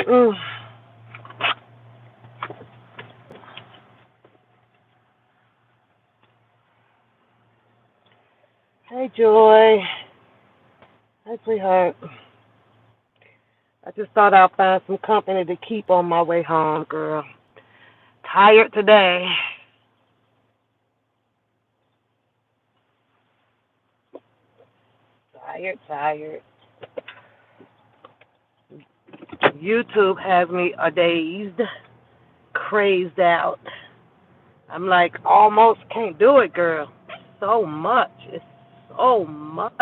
Mm. Hey, Joy. Hey, sweetheart. I just thought I'd find some company to keep on my way home, girl. Tired today. Tired, tired. YouTube has me a dazed, crazed out. I'm like, almost can't do it, girl. So much. It's so much,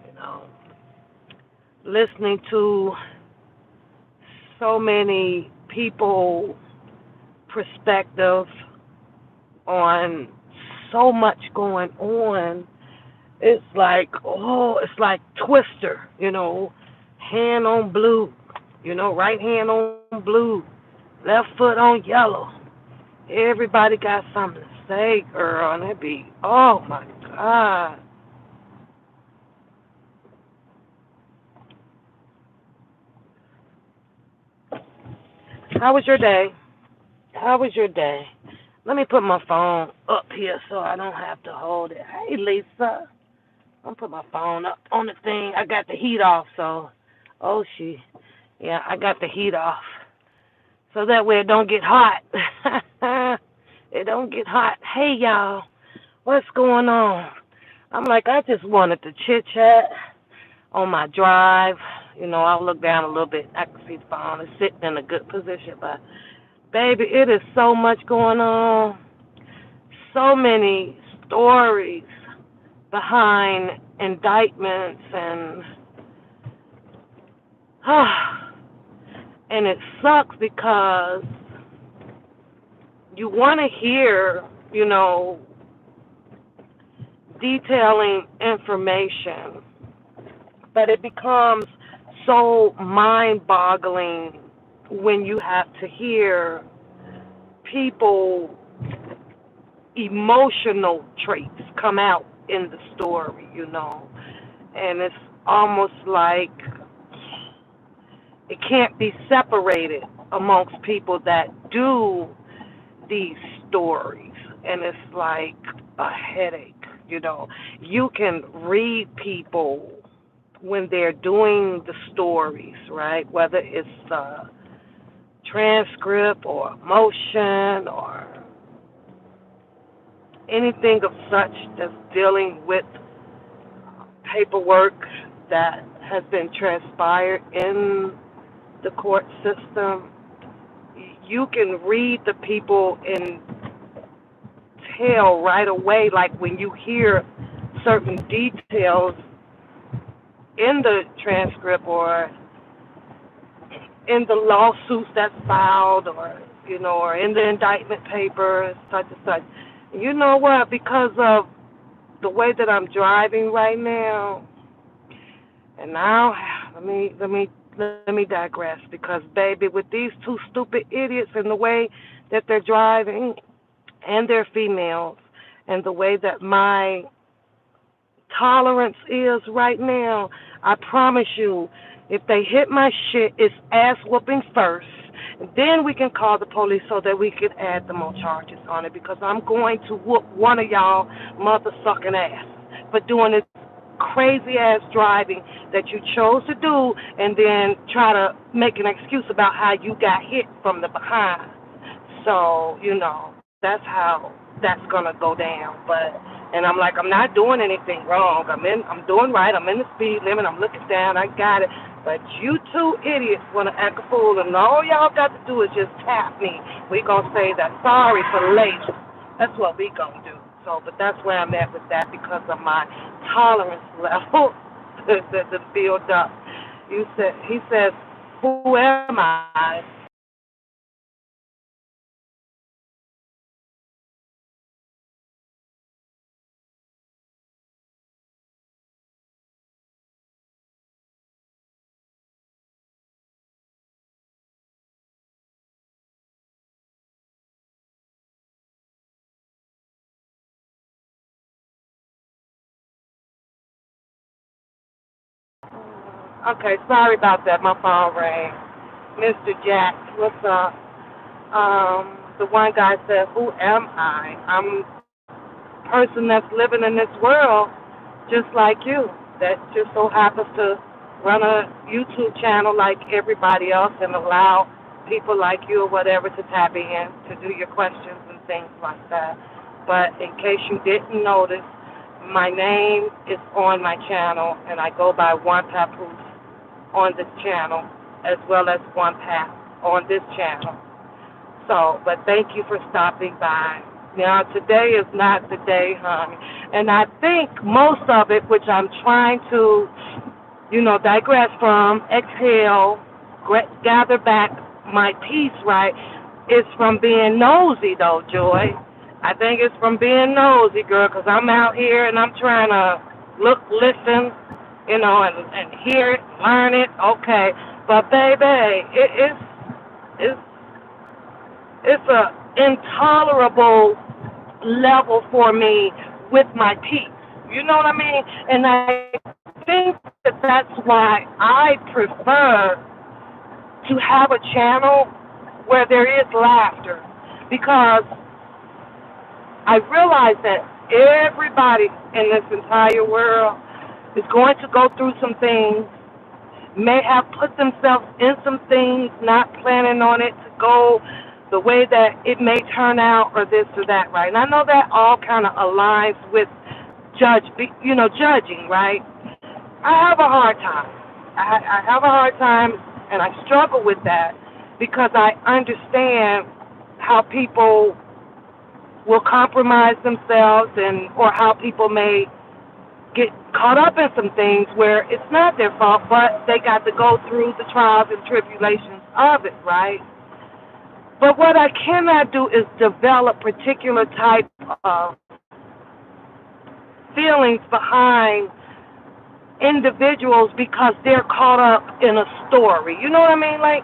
you know. Listening to so many people perspective on so much going on. It's like, oh, it's like Twister, hand on blue, right hand on blue, left foot on yellow. Everybody got something to say, girl, and it be, oh my God. How was your day? How was your day? Let me put my phone up here so I don't have to hold it. Hey, Lisa. I'm put my phone up on the thing. I got the heat off, so yeah, I got the heat off, so that way it don't get hot. It don't get hot. Hey, y'all, what's going on? I'm like, I just wanted to chit chat on my drive. I'll look down a little bit. I can see the phone. It's sitting in a good position, but baby, it is so much going on. So many stories behind indictments and and it sucks because you want to hear, you know, detailing information, but it becomes so mind-boggling when you have to hear people emotional traits come out in the story. And it's almost like it can't be separated amongst people that do these stories. And it's like a headache. You can read people when they're doing the stories, right? Whether it's a transcript or motion or anything of such that's dealing with paperwork that has been transpired in the court system. You can read the people and tell right away, like when you hear certain details in the transcript or in the lawsuits that's filed or in the indictment papers, such and such. You know what? Because of the way that I'm driving right now, and now let me digress because baby, with these two stupid idiots and the way that they're driving, and they're females, and the way that my tolerance is right now, I promise you, if they hit my shit, it's ass whooping first. Then we can call the police so that we can add the more charges on it because I'm going to whoop one of y'all mother sucking ass for doing this crazy ass driving that you chose to do and then try to make an excuse about how you got hit from the behind. So, that's how that's gonna go down. And I'm like, I'm not doing anything wrong. I'm doing right. I'm in the speed limit. I'm looking down. I got it. But you two idiots wanna act a fool, and all y'all got to do is just tap me. We gonna say that sorry for later. That's what we gonna do. So, but that's where I'm at with that because of my tolerance level to build up. He says, who am I? Okay, sorry about that. My phone rang. Mr. Jack, what's up? The one guy said, "Who am I? I'm a person that's living in this world, just like you. That just so happens to run a YouTube channel like everybody else and allow people like you or whatever to tap in to do your questions and things like that. But in case you didn't notice, my name is on my channel, and I go by One Papoose on this channel, as well as One Path on this channel. So, but thank you for stopping by. Now, today is not the day, honey. And I think most of it, which I'm trying to, digress from, exhale, gather back my peace, right, is from being nosy, though, Joy. I think it's from being nosy, girl, because I'm out here and I'm trying to look, listen, and hear it, learn it, okay. But, baby, it's it's a intolerable level for me with my peace. You know what I mean? And I think that that's why I prefer to have a channel where there is laughter, because I realize that everybody in this entire world is going to go through some things, may have put themselves in some things, not planning on it to go the way that it may turn out, or this or that, right? And I know that all kind of aligns with judging, right? I have a hard time. I have a hard time, and I struggle with that because I understand how people will compromise themselves, or how people may get caught up in some things where it's not their fault, but they got to go through the trials and tribulations of it, right? But what I cannot do is develop particular type of feelings behind individuals because they're caught up in a story. You know what I mean? Like,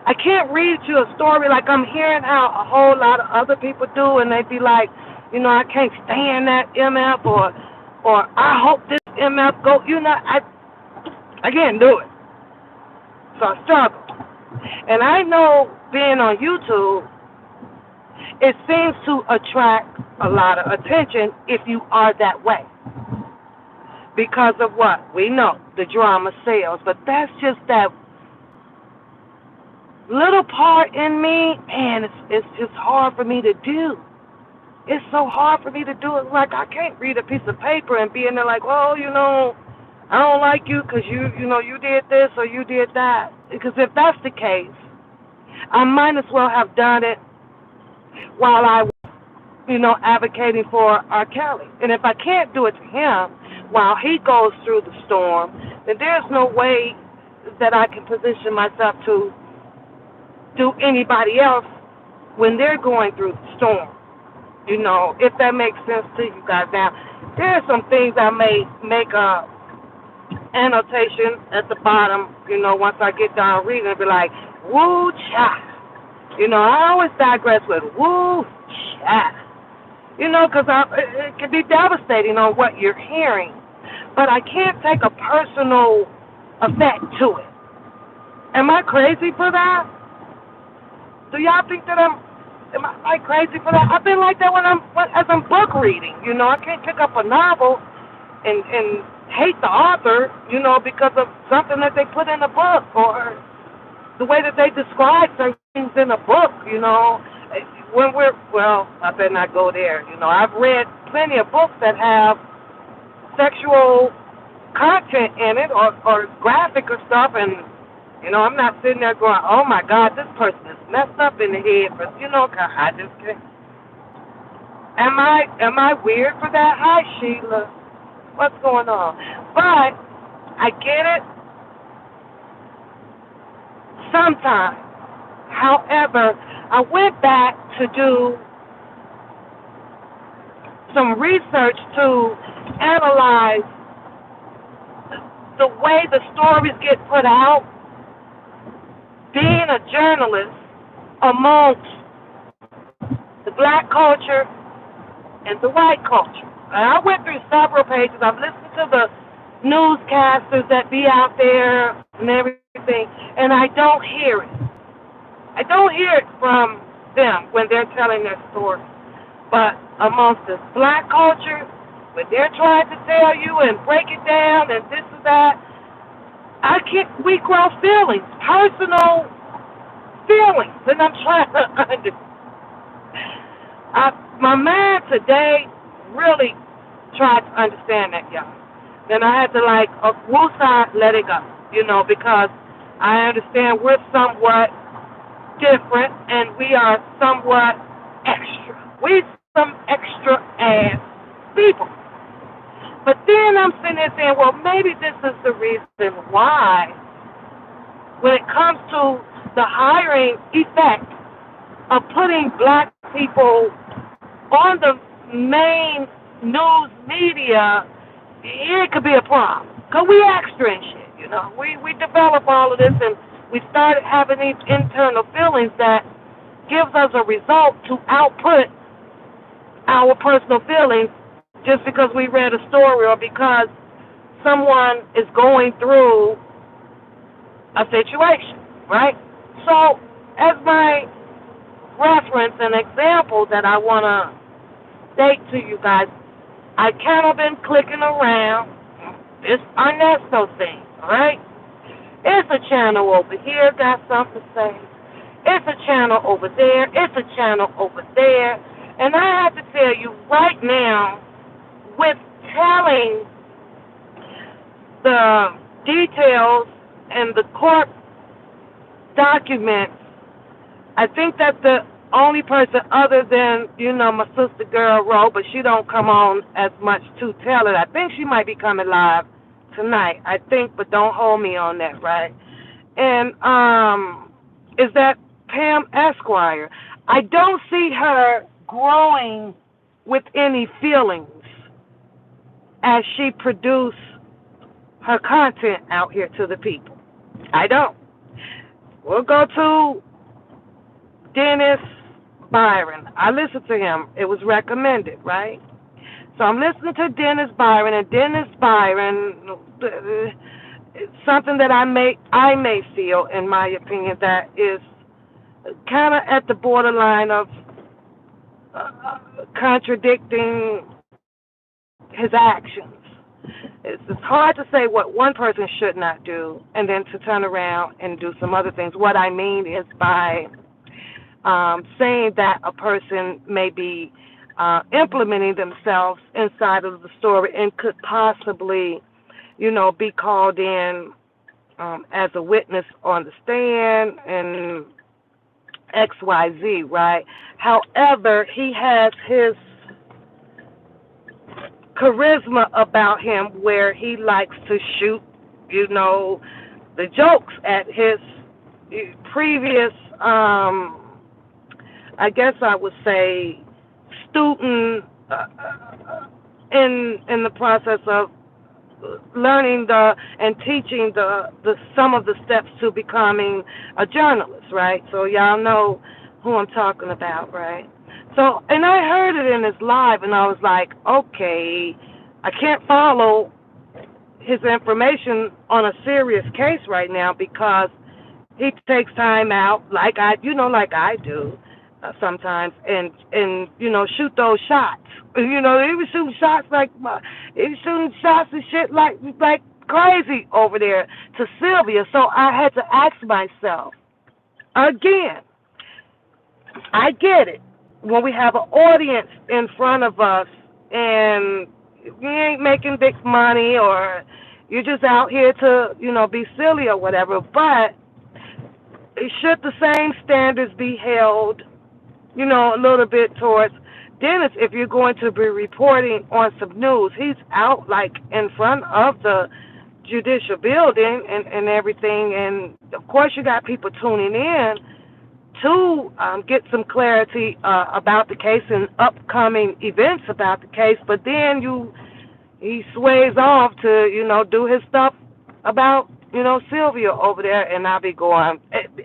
I can't read you a story like I'm hearing how a whole lot of other people do, and they be like, I can't stand that MF, or I hope this MF go. I can't do it. So I struggle. And I know being on YouTube, it seems to attract a lot of attention if you are that way. Because of what? We know the drama sells, but that's just that little part in me, man, it's just hard for me to do. It's so hard for me to do it. Like, I can't read a piece of paper and be in there like, oh, I don't like you because you did this or you did that. Because if that's the case, I might as well have done it while I was, advocating for R. Kelly. And if I can't do it to him while he goes through the storm, then there's no way that I can position myself to do anybody else when they're going through the storm. If that makes sense to you guys. Now, there are some things I may make a annotation at the bottom, once I get done reading, and be like, woo cha. I always digress with woo cha. Because it can be devastating on what you're hearing. But I can't take a personal effect to it. Am I crazy for that? Do y'all think that am I crazy for that? I've been like that as I'm book reading. I can't pick up a novel and hate the author, because of something that they put in a book, or the way that they describe certain things in a book, I better not go there. I've read plenty of books that have sexual content in it, or graphic or stuff, and I'm not sitting there going, oh my God, this person is messed up in the head, but I just can't. Am I weird for that? Hi, Sheila. What's going on? But I get it sometimes. However, I went back to do some research to analyze the way the stories get put out, being a journalist amongst the black culture and the white culture. And I went through several pages. I've listened to the newscasters that be out there and everything, and I don't hear it. I don't hear it from them when they're telling their story. But amongst this black culture, when they're trying to tell you and break it down and this and that, I can't. We grow feelings, personal feelings, and I'm trying to understand. My mind today really tried to understand that, y'all. Then I had to like, woosah, let it go, because I understand we're somewhat different and we are somewhat extra. We some extra ass people. But then I'm sitting there saying, well, maybe this is the reason why, when it comes to the hiring effect of putting black people on the main news media, it could be a problem. Because we extra and shit. We develop all of this and we started having these internal feelings that gives us a result to output our personal feelings just because we read a story or because someone is going through a situation, right? So, as my reference and example that I want to state to you guys, I kind of been clicking around this Ernesto thing, all right? It's a channel over here got something to say. It's a channel over there. It's a channel over there. And I have to tell you right now, with telling the details and the court documents, I think that the only person other than, my sister girl Ro, but she don't come on as much to tell it. I think she might be coming live tonight. I think, but don't hold me on that, right? And is that Pam Esquire. I don't see her growing with any feelings as she produces her content out here to the people. I don't. We'll go to Dennis Byron. I listened to him. It was recommended, right? So I'm listening to Dennis Byron, and Dennis Byron, something that I may feel, in my opinion, that is kind of at the borderline of contradicting his actions. It's hard to say what one person should not do and then to turn around and do some other things. What I mean is by saying that a person may be implementing themselves inside of the story and could possibly, be called in as a witness on the stand and XYZ, right? However, he has his charisma about him where he likes to shoot, the jokes at his previous, I guess I would say, student in the process of learning and teaching the some of the steps to becoming a journalist, right? So y'all know who I'm talking about, right? So, and I heard it in his live, and I was like, okay, I can't follow his information on a serious case right now because he takes time out, like I do sometimes, and shoot those shots. He was shooting shots and shit like crazy over there to Sylvia. So I had to ask myself again. I get it when we have an audience in front of us and we ain't making big money or you're just out here to be silly or whatever. But should the same standards be held, a little bit towards Dennis if you're going to be reporting on some news? He's out like in front of the judicial building and everything, and of course you got people tuning in to get some clarity about the case and upcoming events about the case. But then he sways off to do his stuff about Sylvia over there, and I be going.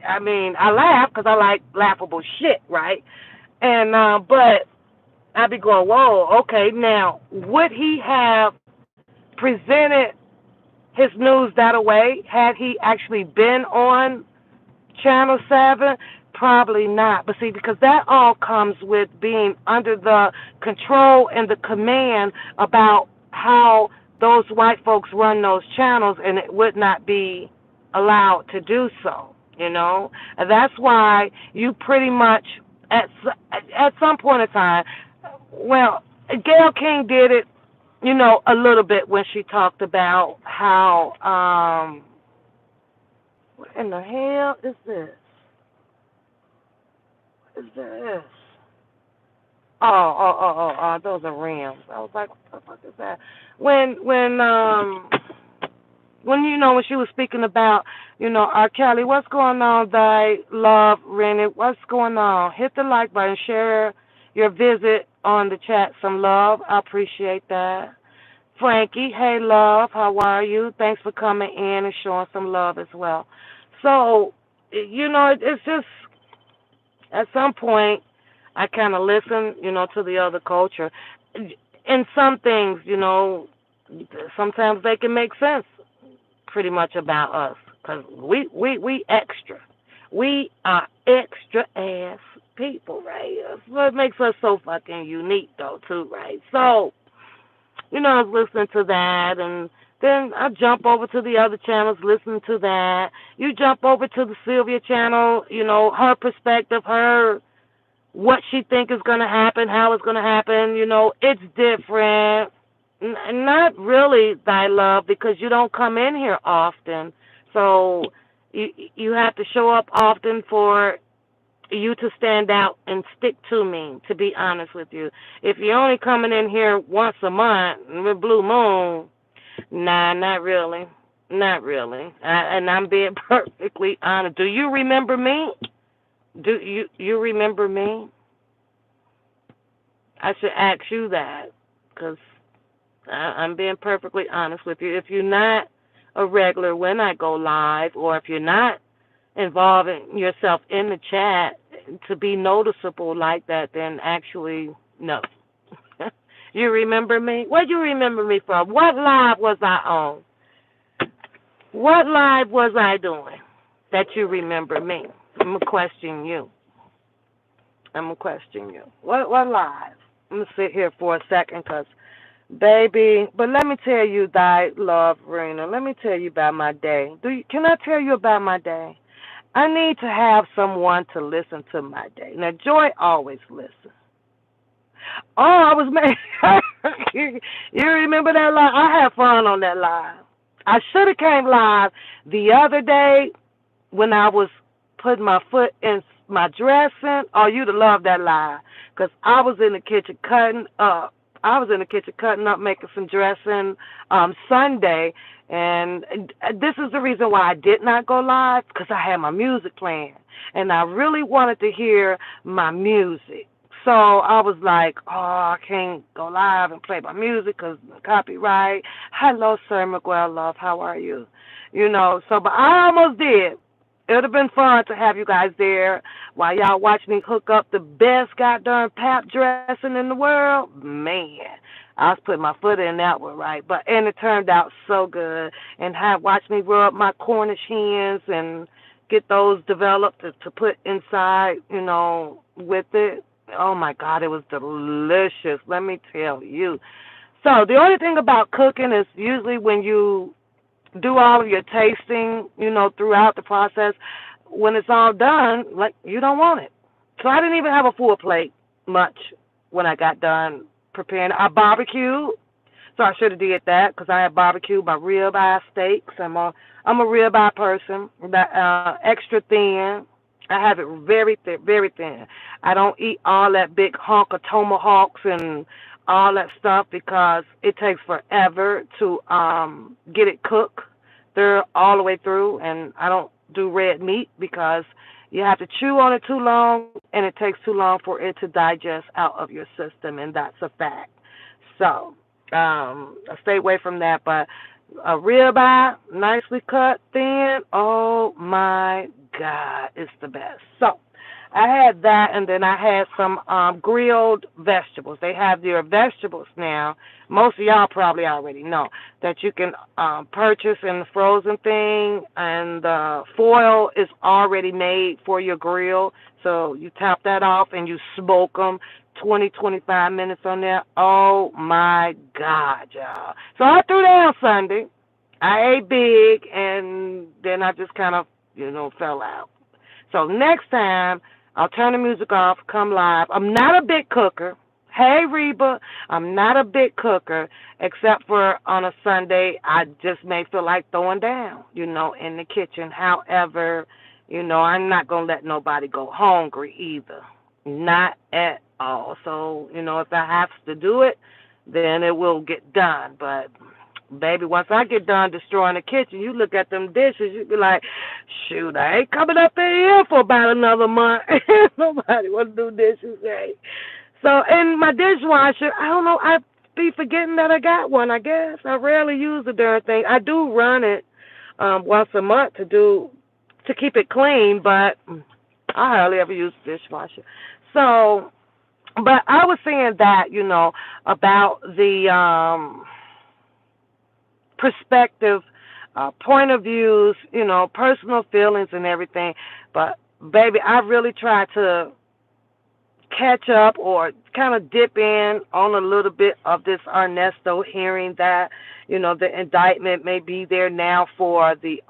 I mean, I laugh because I like laughable shit, right? And but I be going, whoa, okay. Now, would he have presented his news that away had he actually been on Channel 7? Probably not. But see, because that all comes with being under the control and the command about how those white folks run those channels, and it would not be allowed to do so, you know? And that's why you pretty much, at some point in time, well, Gail King did it, you know, a little bit when she talked about how, what in the hell is this? Is this? Those are rims. I was like, what the fuck is that? When you know when she was speaking about, you know, R. Kelly, what's going on, thy love, Rennie? What's going on? Hit the like button, share your visit on the chat. Some love, I appreciate that. Frankie, hey love, how are you? Thanks for coming in and showing some love as well. So, you know, it's just at some point I kind of listen, you know, to the other culture. And some things, you know, sometimes they can make sense pretty much about us because we extra. We are extra ass people, right? That's what makes us so fucking unique, though, too, right? So, you know, I was listening to that, and then I jump over to the other channels, listen to that. You jump over to the Sylvia channel, you know, her perspective, her what she think is going to happen, how it's going to happen, you know, it's different. Not really thy love because you don't come in here often. So you have to show up often for you to stand out and stick to me, to be honest with you. If you're only coming in here once a month with Blue Moon, nah, not really. Not really. And I'm being perfectly honest. Do you remember me? Do you remember me? I should ask you that because I'm being perfectly honest with you. If you're not a regular when I go live, or if you're not involving yourself in the chat to be noticeable like that, then actually, no. You remember me? What do you remember me from? What live was I on? What live was I doing that you remember me? I'm going to question you. What live? I'm going to sit here for a second because, baby, but let me tell you, thy love, Rena. Let me tell you about my day. Can I tell you about my day? I need to have someone to listen to my day. Now, Joy always listens. Oh, I was mad. You remember that live? I had fun on that live. I should have came live the other day when I was putting my foot in my dressing. Oh, you'd have loved that live because I was in the kitchen cutting up. Making some dressing Sunday, and this is the reason why I did not go live because I had my music playing, and I really wanted to hear my music. So I was like, oh, I can't go live and play my music because copyright. Hello, Sir Miguel Love. How are you? You know, so, but I almost did. It would have been fun to have you guys there while y'all watch me hook up the best goddamn pap dressing in the world. Man, I was putting my foot in that one, right? And it turned out so good. And watch me rub my Cornish hens and get those developed to put inside, you know, with it. Oh my God, it was delicious. Let me tell you. So the only thing about cooking is usually when you do all of your tasting, you know, throughout the process, when it's all done, like, you don't want it. So I didn't even have a full plate much when I got done preparing. I barbecued, so I should have did that because I had barbecued my ribeye steaks. I'm a ribeye person, extra thin. I have it very thin, very thin. I don't eat all that big hunk of tomahawks and all that stuff because it takes forever to get it cooked through all the way through, and I don't do red meat because you have to chew on it too long, and it takes too long for it to digest out of your system, and that's a fact. So I stay away from that, but a ribeye, nicely cut, thin, oh my God, it's the best. So I had that, and then I had some grilled vegetables. They have their vegetables now. Most of y'all probably already know that you can purchase in the frozen thing, and the foil is already made for your grill. So you top that off and you smoke them 20, 25 minutes on there. Oh my God, y'all. So I threw down Sunday. I ate big, and then I just kind of, fell out. So next time, I'll turn the music off, come live. I'm not a big cooker. Hey, Reba, I'm not a big cooker, except for on a Sunday, I just may feel like throwing down, in the kitchen. However, I'm not going to let nobody go hungry either. Not at all. So, if I have to do it, then it will get done. But baby, once I get done destroying the kitchen, you look at them dishes, you be like, shoot, I ain't coming up in here for about another month. Nobody want to do dishes, right? So, and my dishwasher, I don't know, I be forgetting that I got one, I guess. I rarely use the darn thing. I do run it once a month to keep it clean, but I hardly ever use the dishwasher. So, but I was saying that, about the perspective, point of views, personal feelings and everything. But baby, I really try to catch up or kind of dip in on a little bit of this Ernesto hearing that, the indictment may be there now for the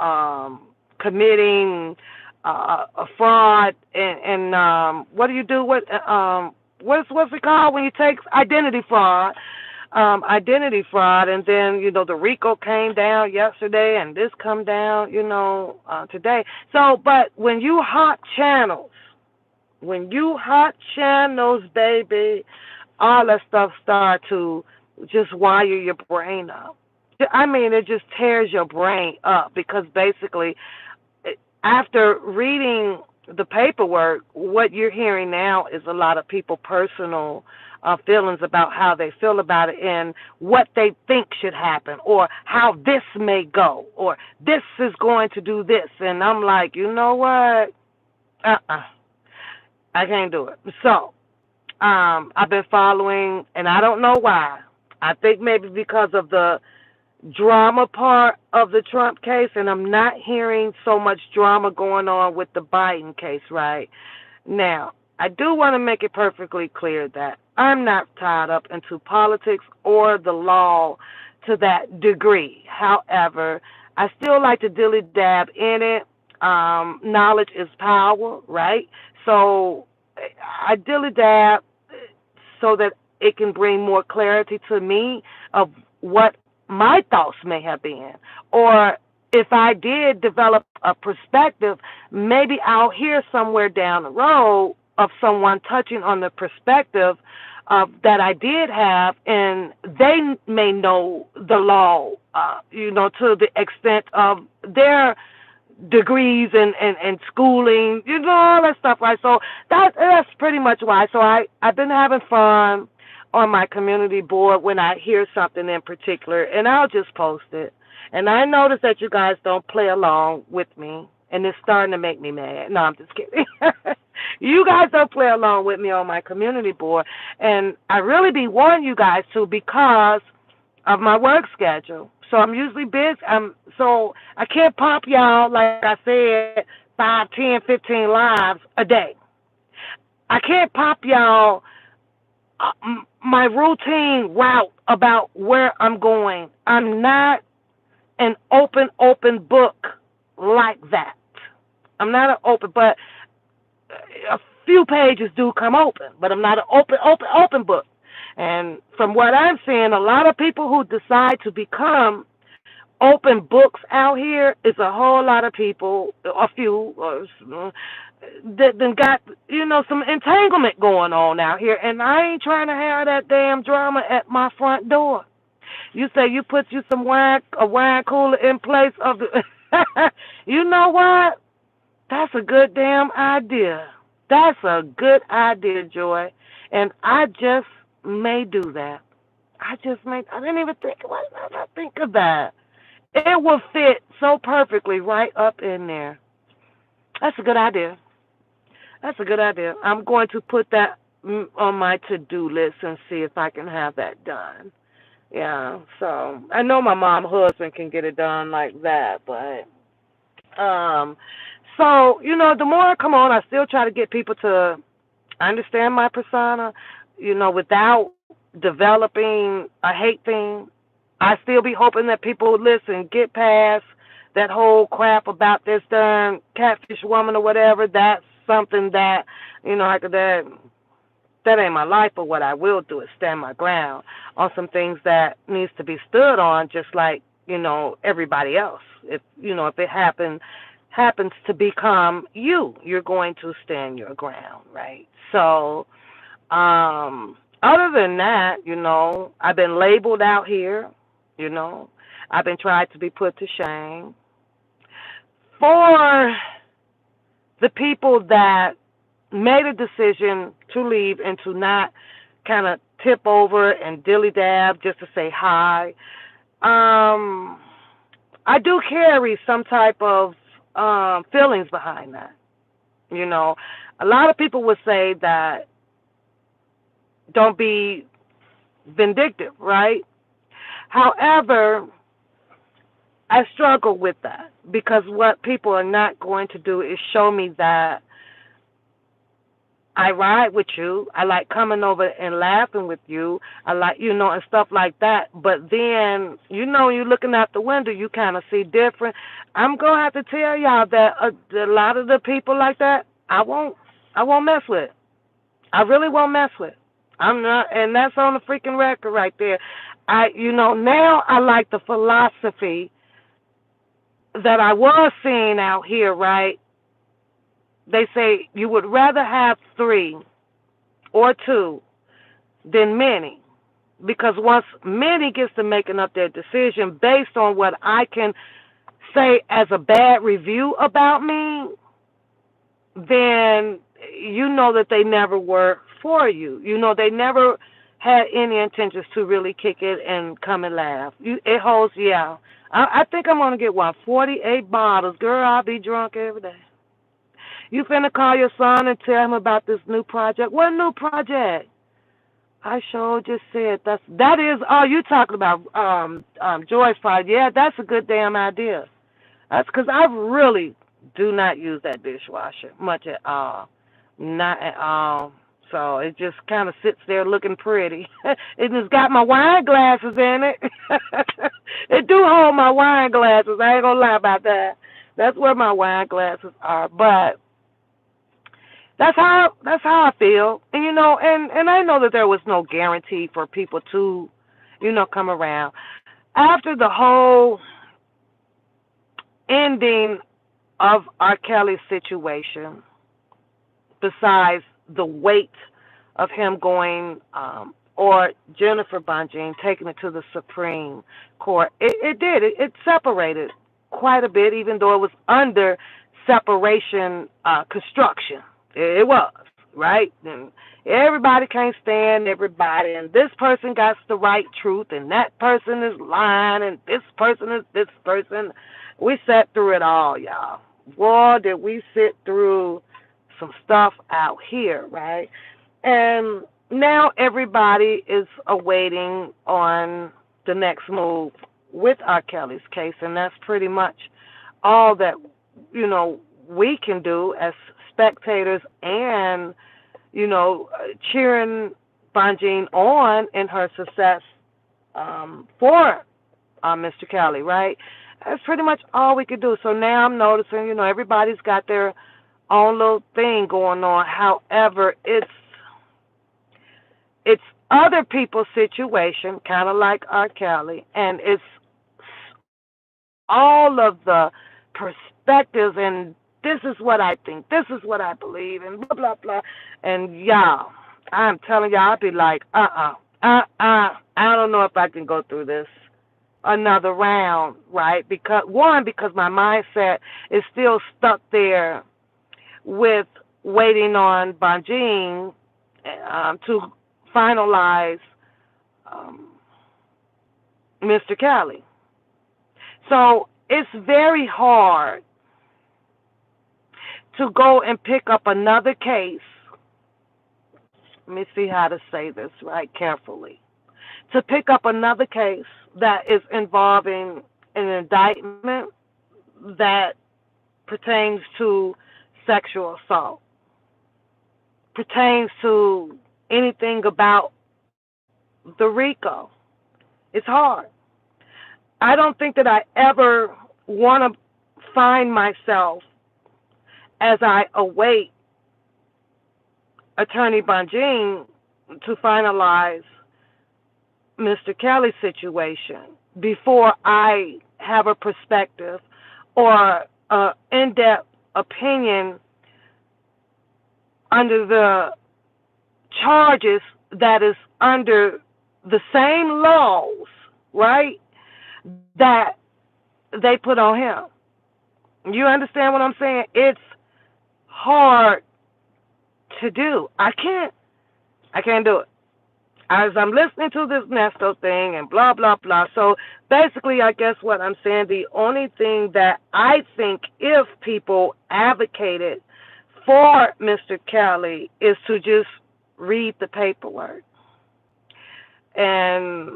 committing a fraud and what do you do with what's it called when you take identity fraud, and then the RICO came down yesterday, and this come down today. So, but when you hot channels, baby, all that stuff start to just wire your brain up. I mean, it just tears your brain up because basically, after reading the paperwork, what you're hearing now is a lot of people personal feelings about how they feel about it and what they think should happen or how this may go or this is going to do this. And I'm like, you know what? I can't do it. So I've been following, and I don't know why. I think maybe because of the drama part of the Trump case, and I'm not hearing so much drama going on with the Biden case right now. I do want to make it perfectly clear that I'm not tied up into politics or the law to that degree. However, I still like to dilly dab in it. Knowledge is power, right? So I dilly dab so that it can bring more clarity to me of what my thoughts may have been. Or if I did develop a perspective, maybe I'll hear somewhere down the road of someone touching on the perspective that I did have, and they may know the law, to the extent of their degrees and schooling, all that stuff, right? So that's pretty much why. So I've been having fun on my community board when I hear something in particular, and I'll just post it. And I notice that you guys don't play along with me, and it's starting to make me mad. No, I'm just kidding. You guys don't play along with me on my community board, and I really be wanting you guys to because of my work schedule. So I'm usually busy. So I can't pop y'all, like I said, 5, 10, 15 lives a day. I can't pop y'all my routine route about where I'm going. I'm not an open book like that. I'm not an but a few pages do come open, but I'm not an open book. And from what I'm seeing, a lot of people who decide to become open books out here is a whole lot of people, a few, that then got, some entanglement going on out here. And I ain't trying to have that damn drama at my front door. You say you put you a wine cooler in place of the, you know what? That's a good damn idea. That's a good idea, Joy. And I just may do that. I didn't even think, why did I not think of that? It will fit so perfectly right up in there. That's a good idea. That's a good idea. I'm going to put that on my to-do list and see if I can have that done. Yeah, so I know my mom husband can get it done like that, but um, so the more I come on, I still try to get people to understand my persona, without developing a hate thing. I still be hoping that people listen, get past that whole crap about this darn catfish woman or whatever. That's something that, that ain't my life, but what I will do is stand my ground on some things that needs to be stood on, just like everybody else. If it happens to become you're going to stand your ground, right? So, other than that, I've been labeled out here. You know, I've been tried to be put to shame for the people that made a decision to leave and to not kind of tip over and dilly dab just to say hi. Um, I do carry some type of feelings behind that. A lot of people would say that don't be vindictive, right? However, I struggle with that because what people are not going to do is show me that I ride with you. I like coming over and laughing with you. I like, and stuff like that. But then, you're looking out the window, you kind of see different. I'm going to have to tell y'all that a lot of the people like that, I won't mess with. I really won't mess with. I'm not, and that's on the freaking record right there. Now I like the philosophy that I was seeing out here, right? They say you would rather have three or two than many. Because once many gets to making up their decision based on what I can say as a bad review about me, then you know that they never were for you. They never had any intentions to really kick it and come and laugh. It holds, yeah. I think I'm going to get 48 bottles. Girl, I'll be drunk every day. You finna call your son and tell him about this new project. What new project? I sure just said that is you talking about Joy's project. Yeah, that's a good damn idea. That's because I really do not use that dishwasher much at all. Not at all. So it just kind of sits there looking pretty. It just got my wine glasses in it. It do hold my wine glasses. I ain't gonna lie about that. That's where my wine glasses are. But that's how I feel. And and I know that there was no guarantee for people to, come around. After the whole ending of R. Kelly's situation, besides the weight of him going, or Jennifer Bonjean taking it to the Supreme Court, it separated quite a bit, even though it was under separation construction. It was, right? And everybody can't stand everybody, and this person got the right truth, and that person is lying, and this person is this person. We sat through it all, y'all. Boy, did we sit through some stuff out here, right? And now everybody is awaiting on the next move with R. Kelly's case, and that's pretty much all that, we can do as spectators and, cheering Bonjean on in her success for Mr. Kelly, right? That's pretty much all we could do. So now I'm noticing, everybody's got their own little thing going on. However, it's other people's situation, kind of like R. Kelly, and it's all of the perspectives and this is what I think, this is what I believe, and blah, blah, blah. And y'all, I'm telling y'all, I'll be like, I don't know if I can go through this another round, right? Because my mindset is still stuck there with waiting on Bonjean to finalize um, Mr. Kelly. So it's very hard to go and pick up another case. Let me see how to say this right carefully. To pick up another case that is involving an indictment that pertains to sexual assault, pertains to anything about the RICO. It's hard. I don't think that I ever want to find myself as I await Attorney Bonjean to finalize Mr. Kelly's situation before I have a perspective or an in-depth opinion under the charges that is under the same laws, right, that they put on him. You understand what I'm saying? It's hard to do. I can't do it. As I'm listening to this Nesto thing and blah, blah, blah. So basically, I guess what I'm saying, the only thing that I think if people advocated for Mr. Kelly is to just read the paperwork and,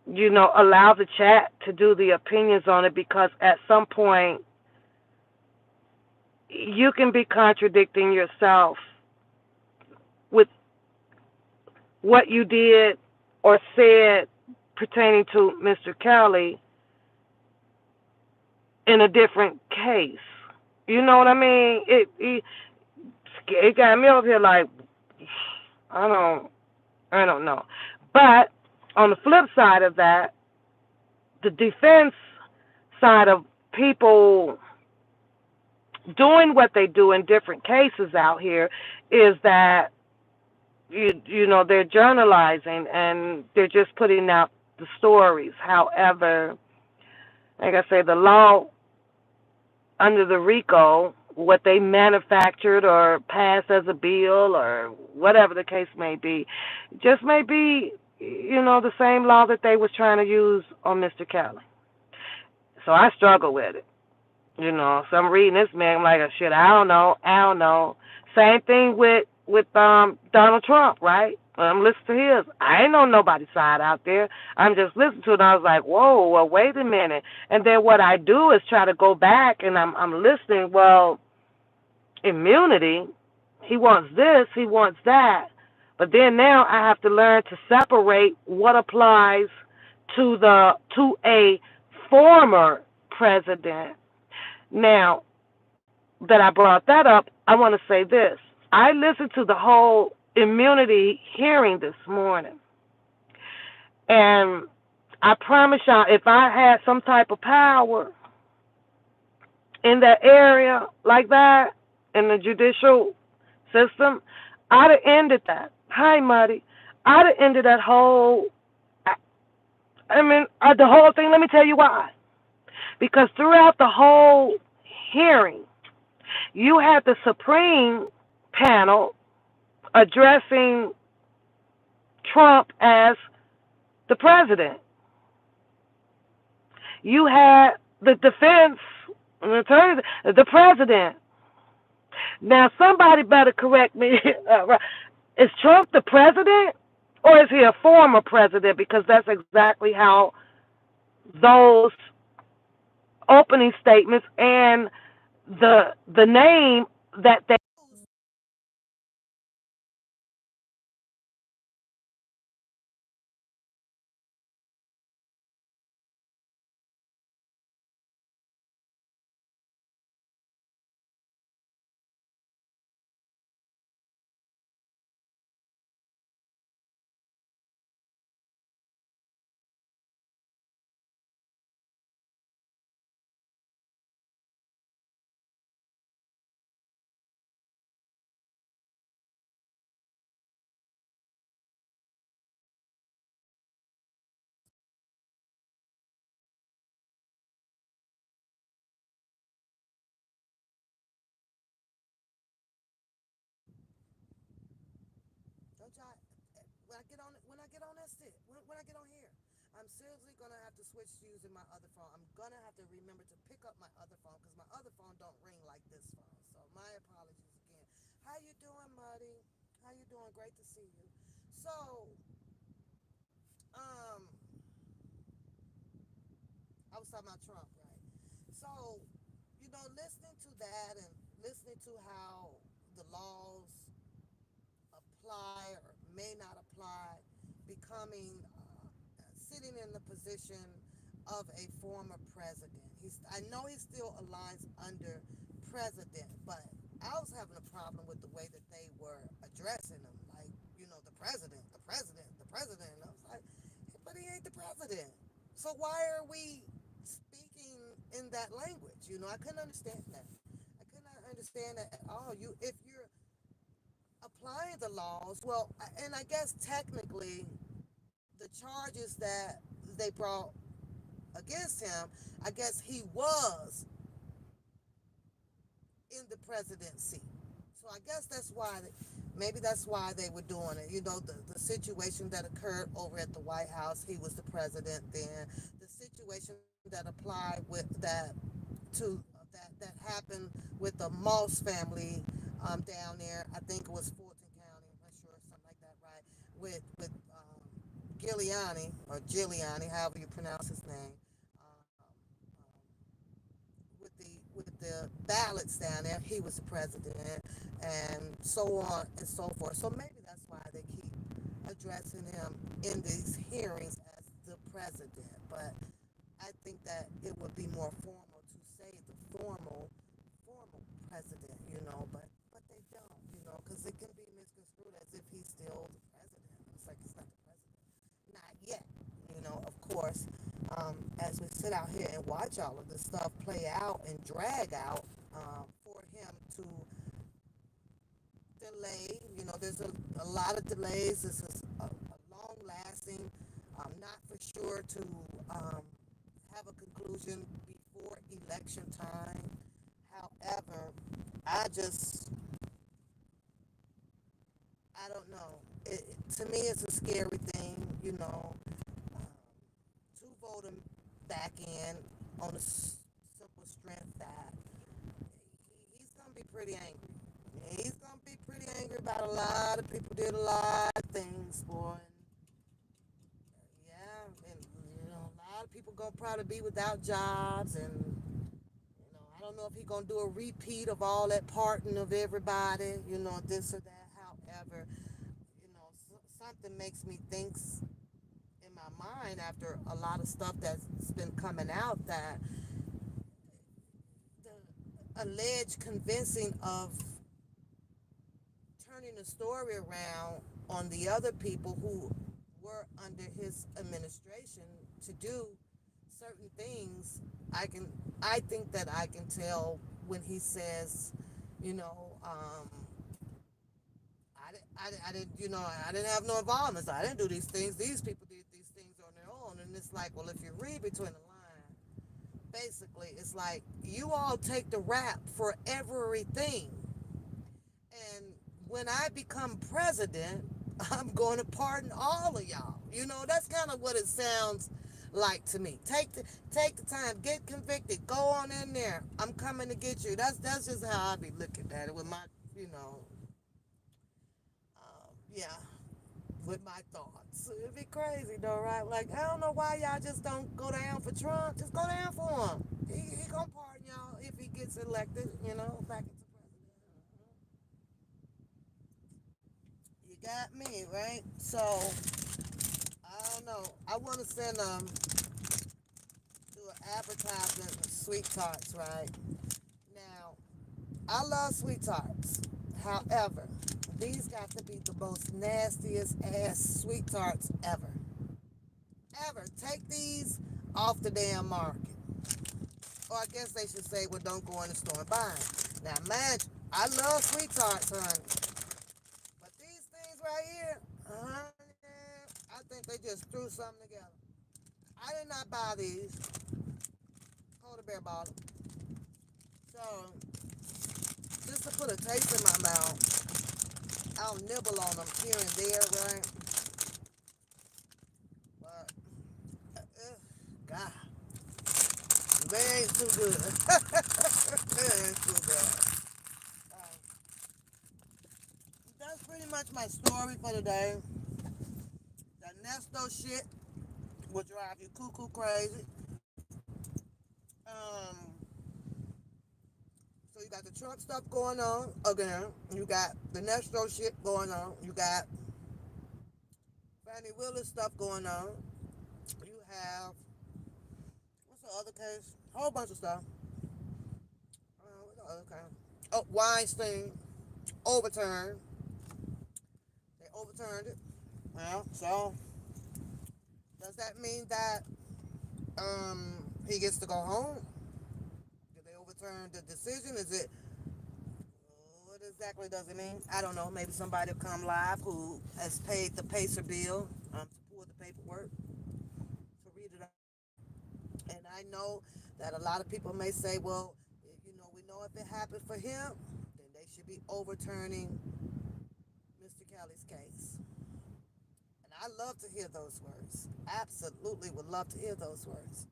allow the chat to do the opinions on it, because at some point you can be contradicting yourself with what you did or said pertaining to Mr. Kelly in a different case. You know what I mean? It got me over here like I don't I don't know. But on the flip side of that, the defense side of people doing what they do in different cases out here is that they're journalizing and they're just putting out the stories. However, like I say, the law under the RICO, what they manufactured or passed as a bill or whatever the case may be, just may be, the same law that they was trying to use on Mr. Kelly. So I struggle with it. So I'm reading this man, I'm like, shit, I don't know. Same thing with Donald Trump, right? I'm listening to his. I ain't on nobody's side out there. I'm just listening to it, and I was like, whoa, well, wait a minute. And then what I do is try to go back, and I'm listening. Well, immunity, he wants this, he wants that. But then now I have to learn to separate what applies to a former president. Now that I brought that up, I want to say this. I listened to the whole immunity hearing this morning. And I promise y'all, if I had some type of power in that area like that, in the judicial system, I'd have ended that. Hi, Muddy. I'd have ended that whole, the whole thing. Let me tell you why. Because throughout the whole hearing, you had the Supreme panel addressing Trump as the president. You had the defense attorney, the president. Now, somebody better correct me. Is Trump the president, or is he a former president? Because that's exactly how those opening statements and the name that they Don't y'all? When I get on that shit, when I get on here, I'm seriously gonna have to switch to using my other phone. I'm gonna have to remember to pick up my other phone because my other phone don't ring like this phone. doing, Muddy? How you doing? Great to see you. So, um, I was talking about Trump, right? So, listening to that and listening to how the laws apply or may not apply, becoming sitting in the position of a former president. I know he still aligns under president, but I was having a problem with the way that they were addressing him. Like, the president, the president, the president. And I was like, but he ain't the president. So why are we speaking in that language? I couldn't understand that. I could not understand that at all. If you're applying the laws, well, and I guess technically the charges that they brought against him, I guess he was in the presidency. So I guess maybe that's why they were doing it. The situation that occurred over at the White House, he was the president then. The situation that applied with that happened with the Moss family down there. I think it was Fulton County. I'm not sure, something like that, right? With Giuliani or Giuliani, however you pronounce his name. With the ballots down there, he was the president, and so on and so forth. So maybe that's why they keep addressing him in these hearings as the president. But I think that it would be more formal to say the formal president, but they don't, because it can be misconstrued as if he's still the president. It's like he's not the president, not yet. Of course, as we sit out here and watch all of this stuff play out and drag out, for him to delay, there's a lot of delays. This is a long lasting, not for sure to have a conclusion before election time. However, I don't know. To me, it's a scary thing, to vote him back in on the simple strength that he's going to be pretty angry. He's going to be pretty angry about a lot of people did a lot of things for him. Yeah, and a lot of people going to probably be without jobs, and I don't know if he's going to do a repeat of all that parting of everybody, this or that. However, something makes me think in my mind after a lot of stuff that's been coming out that the alleged convincing of turning the story around on the other people who were under his administration to do certain things. I think that I can tell when he says, you know, I didn't, I didn't have no involvement. So I didn't do these things. These people did these things on their own. And it's like, well, if you read between the lines, basically, it's like you all take the rap for everything. And when I become president, I'm going to pardon all of y'all. That's kind of what it sounds like to me. Take the time, get convicted, go on in there. I'm coming to get you. That's just how I be looking at it with my, yeah, with my thoughts. It'd be crazy though, right? Like, I don't know why y'all just don't go down for Trump. Just go down for him. He gonna pardon y'all if he gets elected, back into president. You got me, right? So, I don't know. I want to do an advertisement for Sweet Tarts, right? Now, I love Sweet Tarts. However, these got to be the most nastiest ass Sweet Tarts ever. Ever. Take these off the damn market. Or I guess they should say, well, don't go in the store and buy them. Now, mind you, I love Sweet Tarts, honey. But these things right here, honey, I think they just threw something together. I did not buy these. Hold a bear bottle. So, just to put a taste in my mouth, I'll nibble on them here and there, right? But, God, they ain't too good. They ain't too bad. much my story for today. That Nesto shit will drive you cuckoo crazy. So you got the Trump stuff going on again. You got the Nesto shit going on. You got Fannie Willis stuff going on. You have what's the other case? Whole bunch of stuff. What's the other case? Oh, Weinstein overturned. They overturned it. Well, so does that mean that he gets to go home? Did they overturn the decision? Is it what exactly does it mean? I don't know. Maybe somebody will come live who has paid the Pacer bill to pull the paperwork to read it out. And I know that a lot of people may say, well, we know if it happened for him, then they should be overturning Mr. Kelly's case. And I love to hear those words. Absolutely would love to hear those words.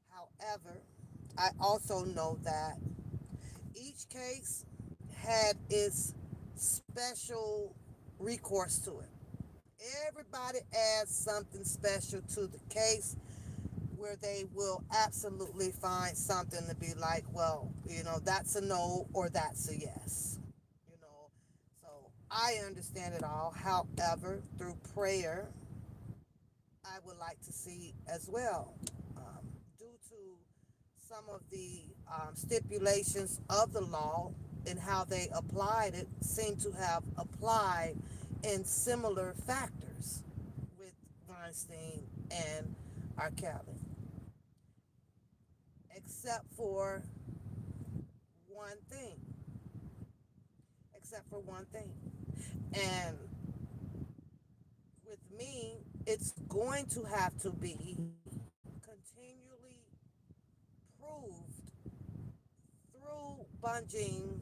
However, I also know that each case had its special recourse to it. Everybody adds something special to the case where they will absolutely find something to be like, well, that's a no or that's a yes. You know, so I understand it all. However, through prayer, I would like to see as well, due to some of the stipulations of the law and how they applied it, seem to have applied in similar factors with Weinstein and R. Kelly, except for one thing. Except for one thing. And with me, it's going to have to be continually proved through bunging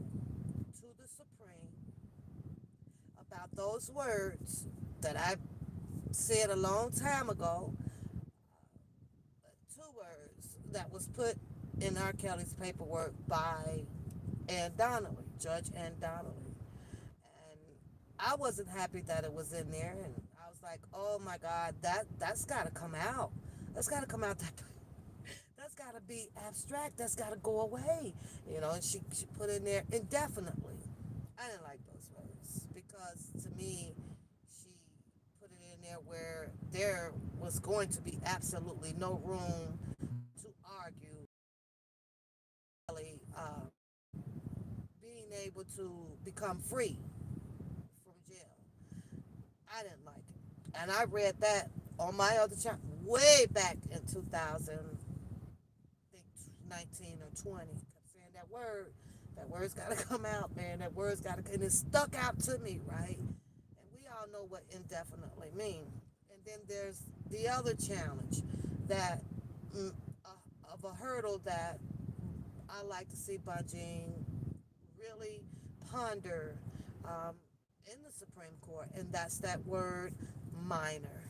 to the Supreme about those words that I said a long time ago. Two words that was put in R. Kelly's paperwork by Ann Donnelly, Judge Ann Donnelly. And I wasn't happy that it was in there, and I was like, oh my God, that's got to come out. That's got to come out. That's got to be abstract. That's got to go away. And she put in there indefinitely. I didn't like those words because to me, she put it in there where there was going to be absolutely no room to argue being able to become free from jail. I didn't like it. And I read that on my other channel way back in 2000, I think 19 or 20. Kept saying that word. That word's got to come out, man. That word's got to, and it stuck out to me, right? And we all know what indefinitely mean. And then there's the other challenge that of a hurdle that I like to see Bunjing really ponder in the Supreme Court, and that's that word minor.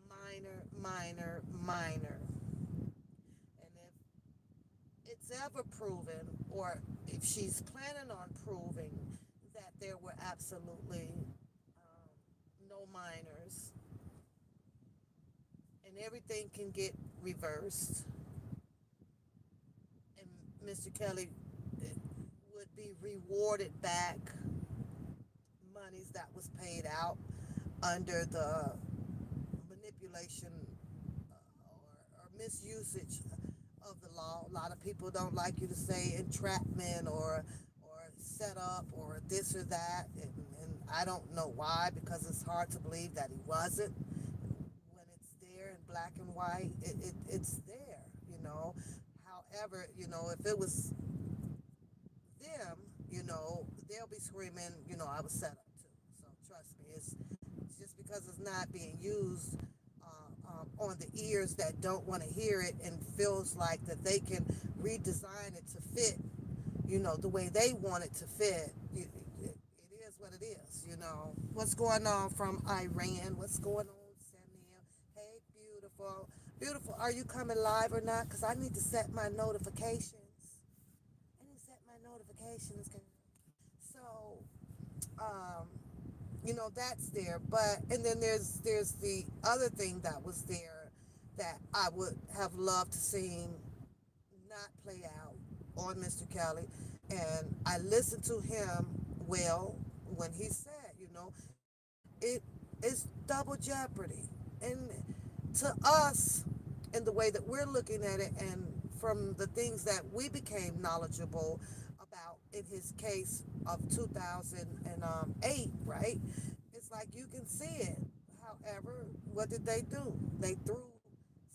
Minor, minor, minor. And if it's ever proven, or if she's planning on proving that there were absolutely no minors, and everything can get reversed, and Mr. Kelly would be rewarded back monies that was paid out under the manipulation or misusage of the law. A lot of people don't like you to say entrapment or set up or this or that, and I don't know why, because it's hard to believe that he wasn't. When it's there in black and white, it's there. However, if it was them, they'll be screaming, I was set up too. So trust me, it's just because it's not being used on the ears that don't want to hear it and feels like that they can redesign it to fit, the way they want it to fit. It is what it is. What's going on from Iran? What's going on, Samuel? Hey, beautiful. Beautiful, are you coming live or not? Because I need to set my notifications. I need to set my notifications. So, That's there. But and then there's the other thing that was there that I would have loved to see not play out on Mr. Kelly. And I listened to him well when he said, it is double jeopardy. And to us, in the way that we're looking at it, and from the things that we became knowledgeable about in his case of 2008, right? It's like you can see it. However, what did they do? They threw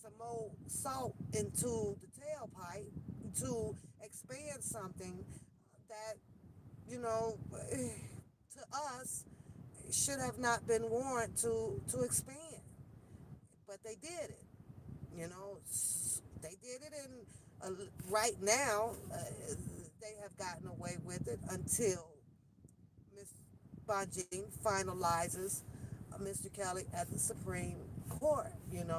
some more salt into the tailpipe to expand something that, you know, to us should have not been warranted to expand. But they did it. You know, they did it, and right now they have gotten away with it until Miss Bonjean finalizes Mr. Kelly at the Supreme Court. And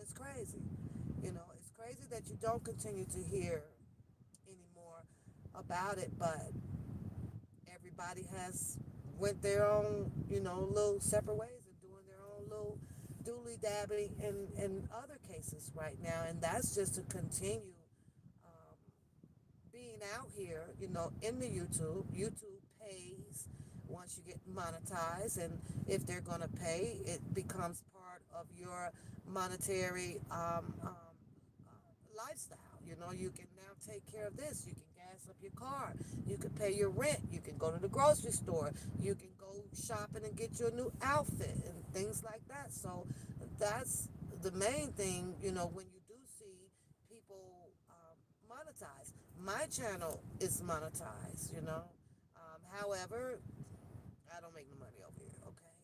it's crazy. It's crazy that you don't continue to hear anymore about it, but everybody has went their own, little separate ways and doing their own little dooley dabbing in other cases right now, and that's just to continue um, being out here, in the YouTube. YouTube pays once you get monetized, and if they're gonna pay, it becomes part of your monetary lifestyle. You can now take care of this. You can gas up your car. You can pay your rent. You can go to the grocery store. You can go shopping and get your new outfit and things like that. So that's the main thing, when you do see people monetize. My channel is monetized, however, I don't make no money over here, okay?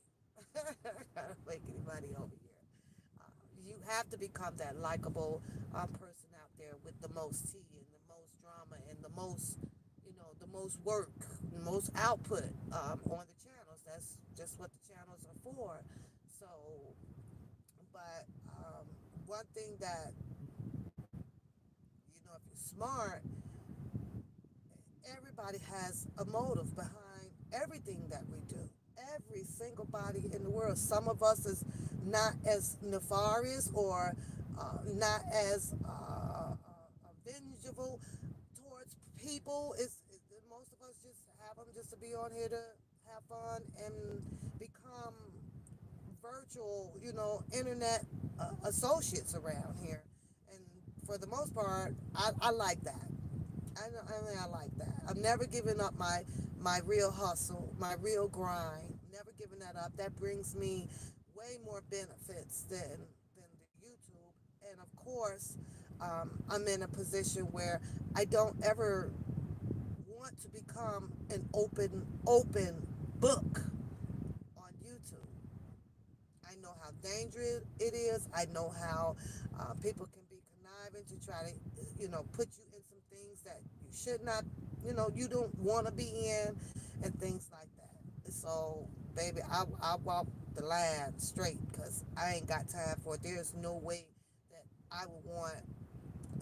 I don't make any money over here. You have to become that likable person out there with the most tea and the most drama and the most, the most work, the most output on the channels. That's just what the channels are for. So, but one thing that, if you're smart, everybody has a motive behind everything that we do. Every single body in the world. Some of us is not as nefarious or not as vengeful towards people. Most of us just have them just to be on here to have fun and become virtual, internet associates around here. And for the most part, I like that. I like that. I'm never giving up my real hustle, my real grind. Never giving that up. That brings me way more benefits than the YouTube. And of course, I'm in a position where I don't ever want to become an open book on YouTube. I know how dangerous it is. I know how people can be conniving to try to, put you in some things that you should not, you don't want to be in, and things like that. So, baby, I walk the line straight because I ain't got time for it. There's no way that I would want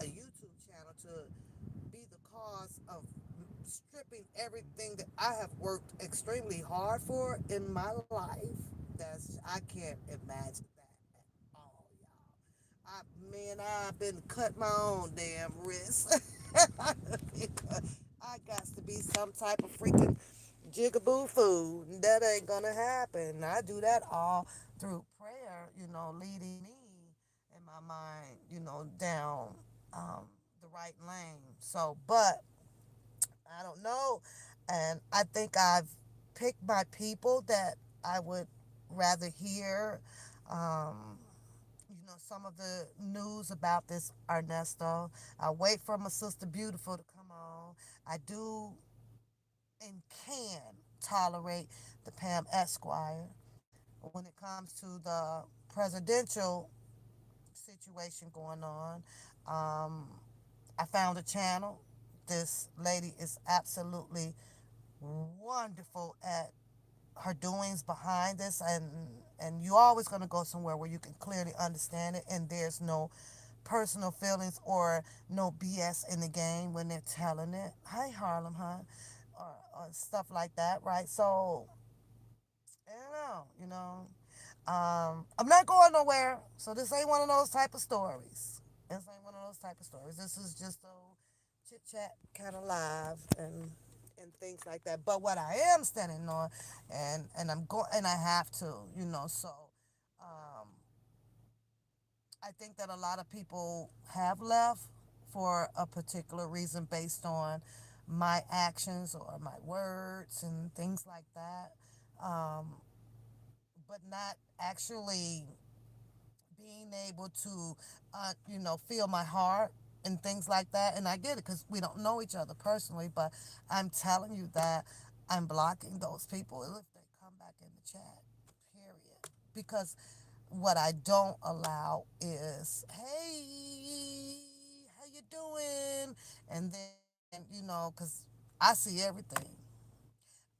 a YouTube channel to be the cause of stripping everything that I have worked extremely hard for in my life. I can't imagine that at all, y'all. I've been cut my own damn wrist. I got to be some type of freaking jigaboo food. That ain't gonna happen. I do that all through prayer, leading me in my mind, down the right lane. So, but I don't know. And I think I've picked my people that I would rather hear. Some of the news about this Ernesto. I wait for my sister Beautiful to come on. I do and can tolerate the Pam Esquire when it comes to the presidential situation going on. Um, I found a channel. This lady is absolutely wonderful at her doings behind this, and you're always going to go somewhere where you can clearly understand it, and there's no personal feelings or no BS in the game when they're telling it. Hi Harlem, huh? Or stuff like that, right? So I know. I'm not going nowhere, so this ain't one of those type of stories. This ain't one of those type of stories. This is just a chit chat kind of live and things like that. But what I am standing on, and I'm going, and I have to, so um, I think that a lot of people have left for a particular reason based on my actions or my words and things like that, um, but not actually being able to, feel my heart and things like that. And I get it because we don't know each other personally, but I'm telling you that I'm blocking those people if they come back in the chat, period. Because what I don't allow is, hey, how you doing? And then, because I see everything.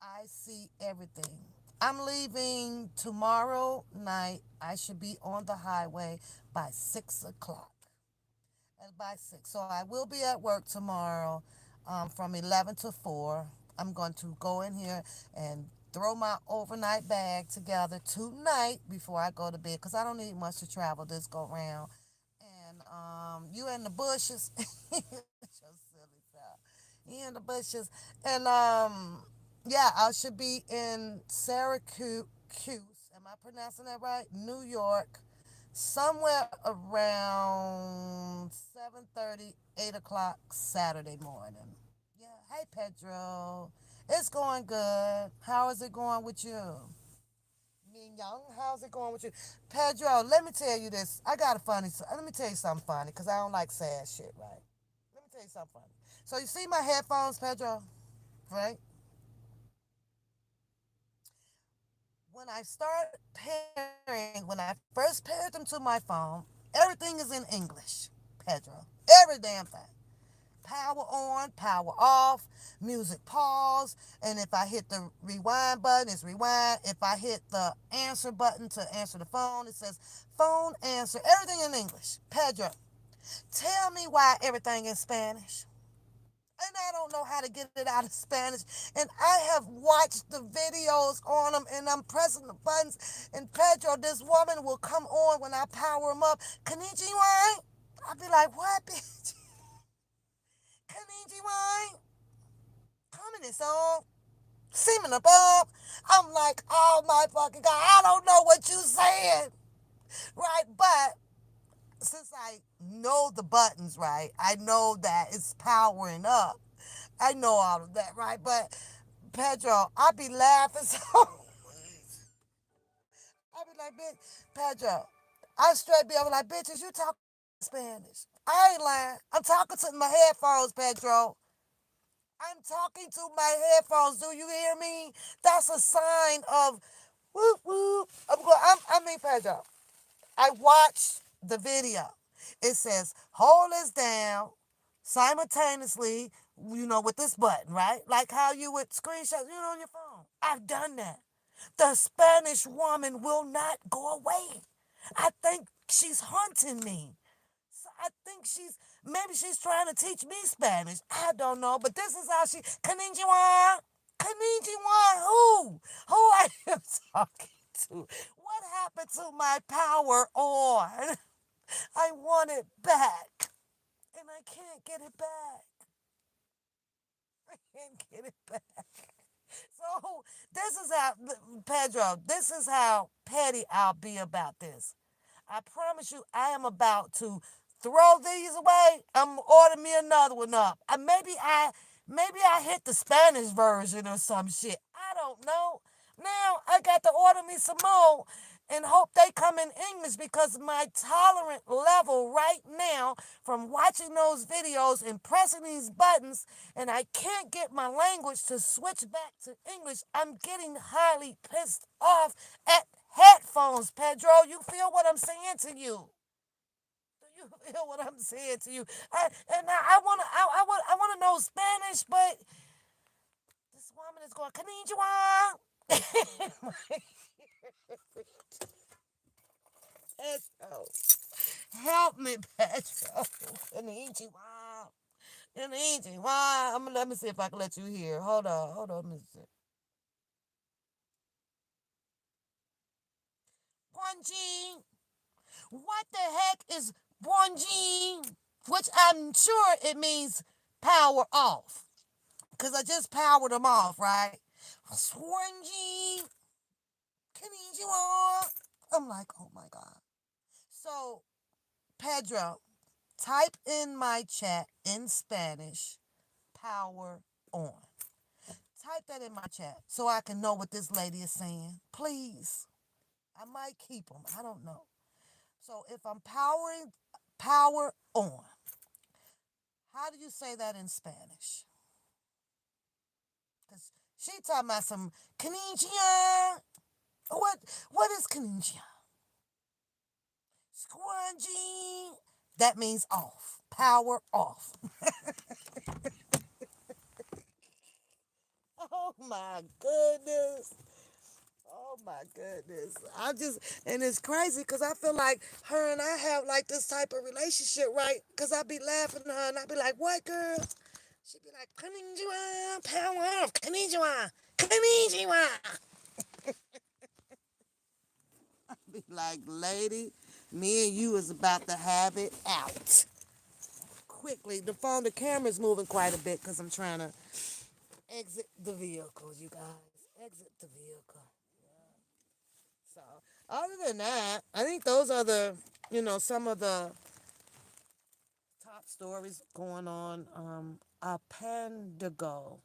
I see everything. I'm leaving tomorrow night. I should be on the highway by 6 o'clock. And by 6. So I will be at work tomorrow from 11 to 4. I'm going to go in here and throw my overnight bag together tonight before I go to bed because I don't need much to travel this go round. And you in the bushes. Your silly self. You in the bushes. And yeah, I should be in Syracuse. Am I pronouncing that right? New York somewhere around 7:30, 8 o'clock Saturday morning. Yeah. Hey, Pedro. It's going good. How is it going with you? Ming Young, how's it going with you? Pedro, let me tell you this. I got a funny, let me tell you something funny because I don't like sad shit, right? Let me tell you something funny. So you see my headphones, Pedro, right? When I first paired them to my phone, everything is in English, Pedro. Every damn thing. Power on, power off, music pause, and if I hit the rewind button, it's rewind. If I hit the answer button to answer the phone, it says phone answer. Everything in English. Pedro, tell me why everything in Spanish. And I don't know how to get it out of Spanish. And I have watched the videos on them, and I'm pressing the buttons. And Pedro, this woman will come on when I power him up. Konnichiwa. I'll be like, what, bitch? Konnichiwa. Coming in song. Seeming above. I'm like, oh my fucking God, I don't know what you saying. Right? But since I know the buttons, right, I know that it's powering up. I know all of that, right? But Pedro, I be laughing so. I be like, bitch, Pedro, I straight be over like, bitches, you talk Spanish. I ain't lying. I'm talking to my headphones, Pedro. I'm talking to my headphones. Do you hear me? That's a sign of whoop whoop. I mean, Pedro, I watched the video. It says, hold this down simultaneously, with this button, right? Like how you would screenshot, on your phone. I've done that. The Spanish woman will not go away. I think she's haunting me. So I think maybe she's trying to teach me Spanish. I don't know, but this is how Konnichiwa. Konnichiwa. Who I am talking to? What happened to my power on? I want it back. And I can't get it back. I can't get it back. So this is how, Pedro, this is how petty I'll be about this. I promise you, I am about to throw these away. I'm gonna order me another one up. Maybe I hit the Spanish version or some shit. I don't know. Now I got to order me some more and hope they come in English because my tolerant level right now from watching those videos and pressing these buttons and I can't get my language to switch back to English. I'm getting highly pissed off at headphones, Pedro. You feel what I'm saying to you? Do you feel what I'm saying to you? I want to know Spanish, but this woman is going konnichiwa. Pedro, help me, Pedro. Konnichiwa. Konnichiwa. Let me see if I can let you hear. Hold on. Let me see. Squanching. What the heck is Squanching? Which I'm sure it means power off. Because I just powered them off, right? Squanching. Konnichiwa. I'm like, oh my God. So, Pedro, type in my chat in Spanish, power on. Type that in my chat so I can know what this lady is saying. Please. I might keep them. I don't know. So if I'm powering, power on. How do you say that in Spanish? Because she talking about some Kaninja. What is Kaninja? Squangy. That means off. Power off. Oh my goodness. Oh my goodness. And it's crazy because I feel like her and I have like this type of relationship, right? Because I be laughing at her and I be like, what girl? She be like, Konnichiwa, power off, Konnichiwa, Konnichiwa. Be like, lady, me and you is about to have it out. Quickly, the camera's moving quite a bit because I'm trying to exit the vehicle, you guys. Exit the vehicle. So, other than that, I think those are some of the top stories going on. A Pandago.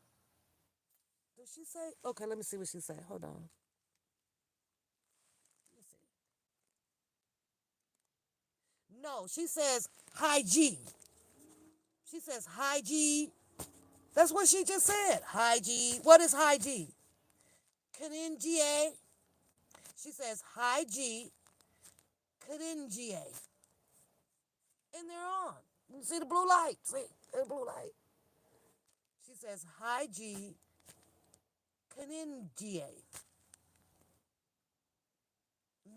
Did she say? Okay, let me see what she said. Hold on. Let me see. No, she says hi G. She says hi G. That's what she just said. Hi G. What is hi G? Kaninga. She says hi G. Kaninga. And they're on. You see the blue light? See the blue light. She says hi G. Kaninga.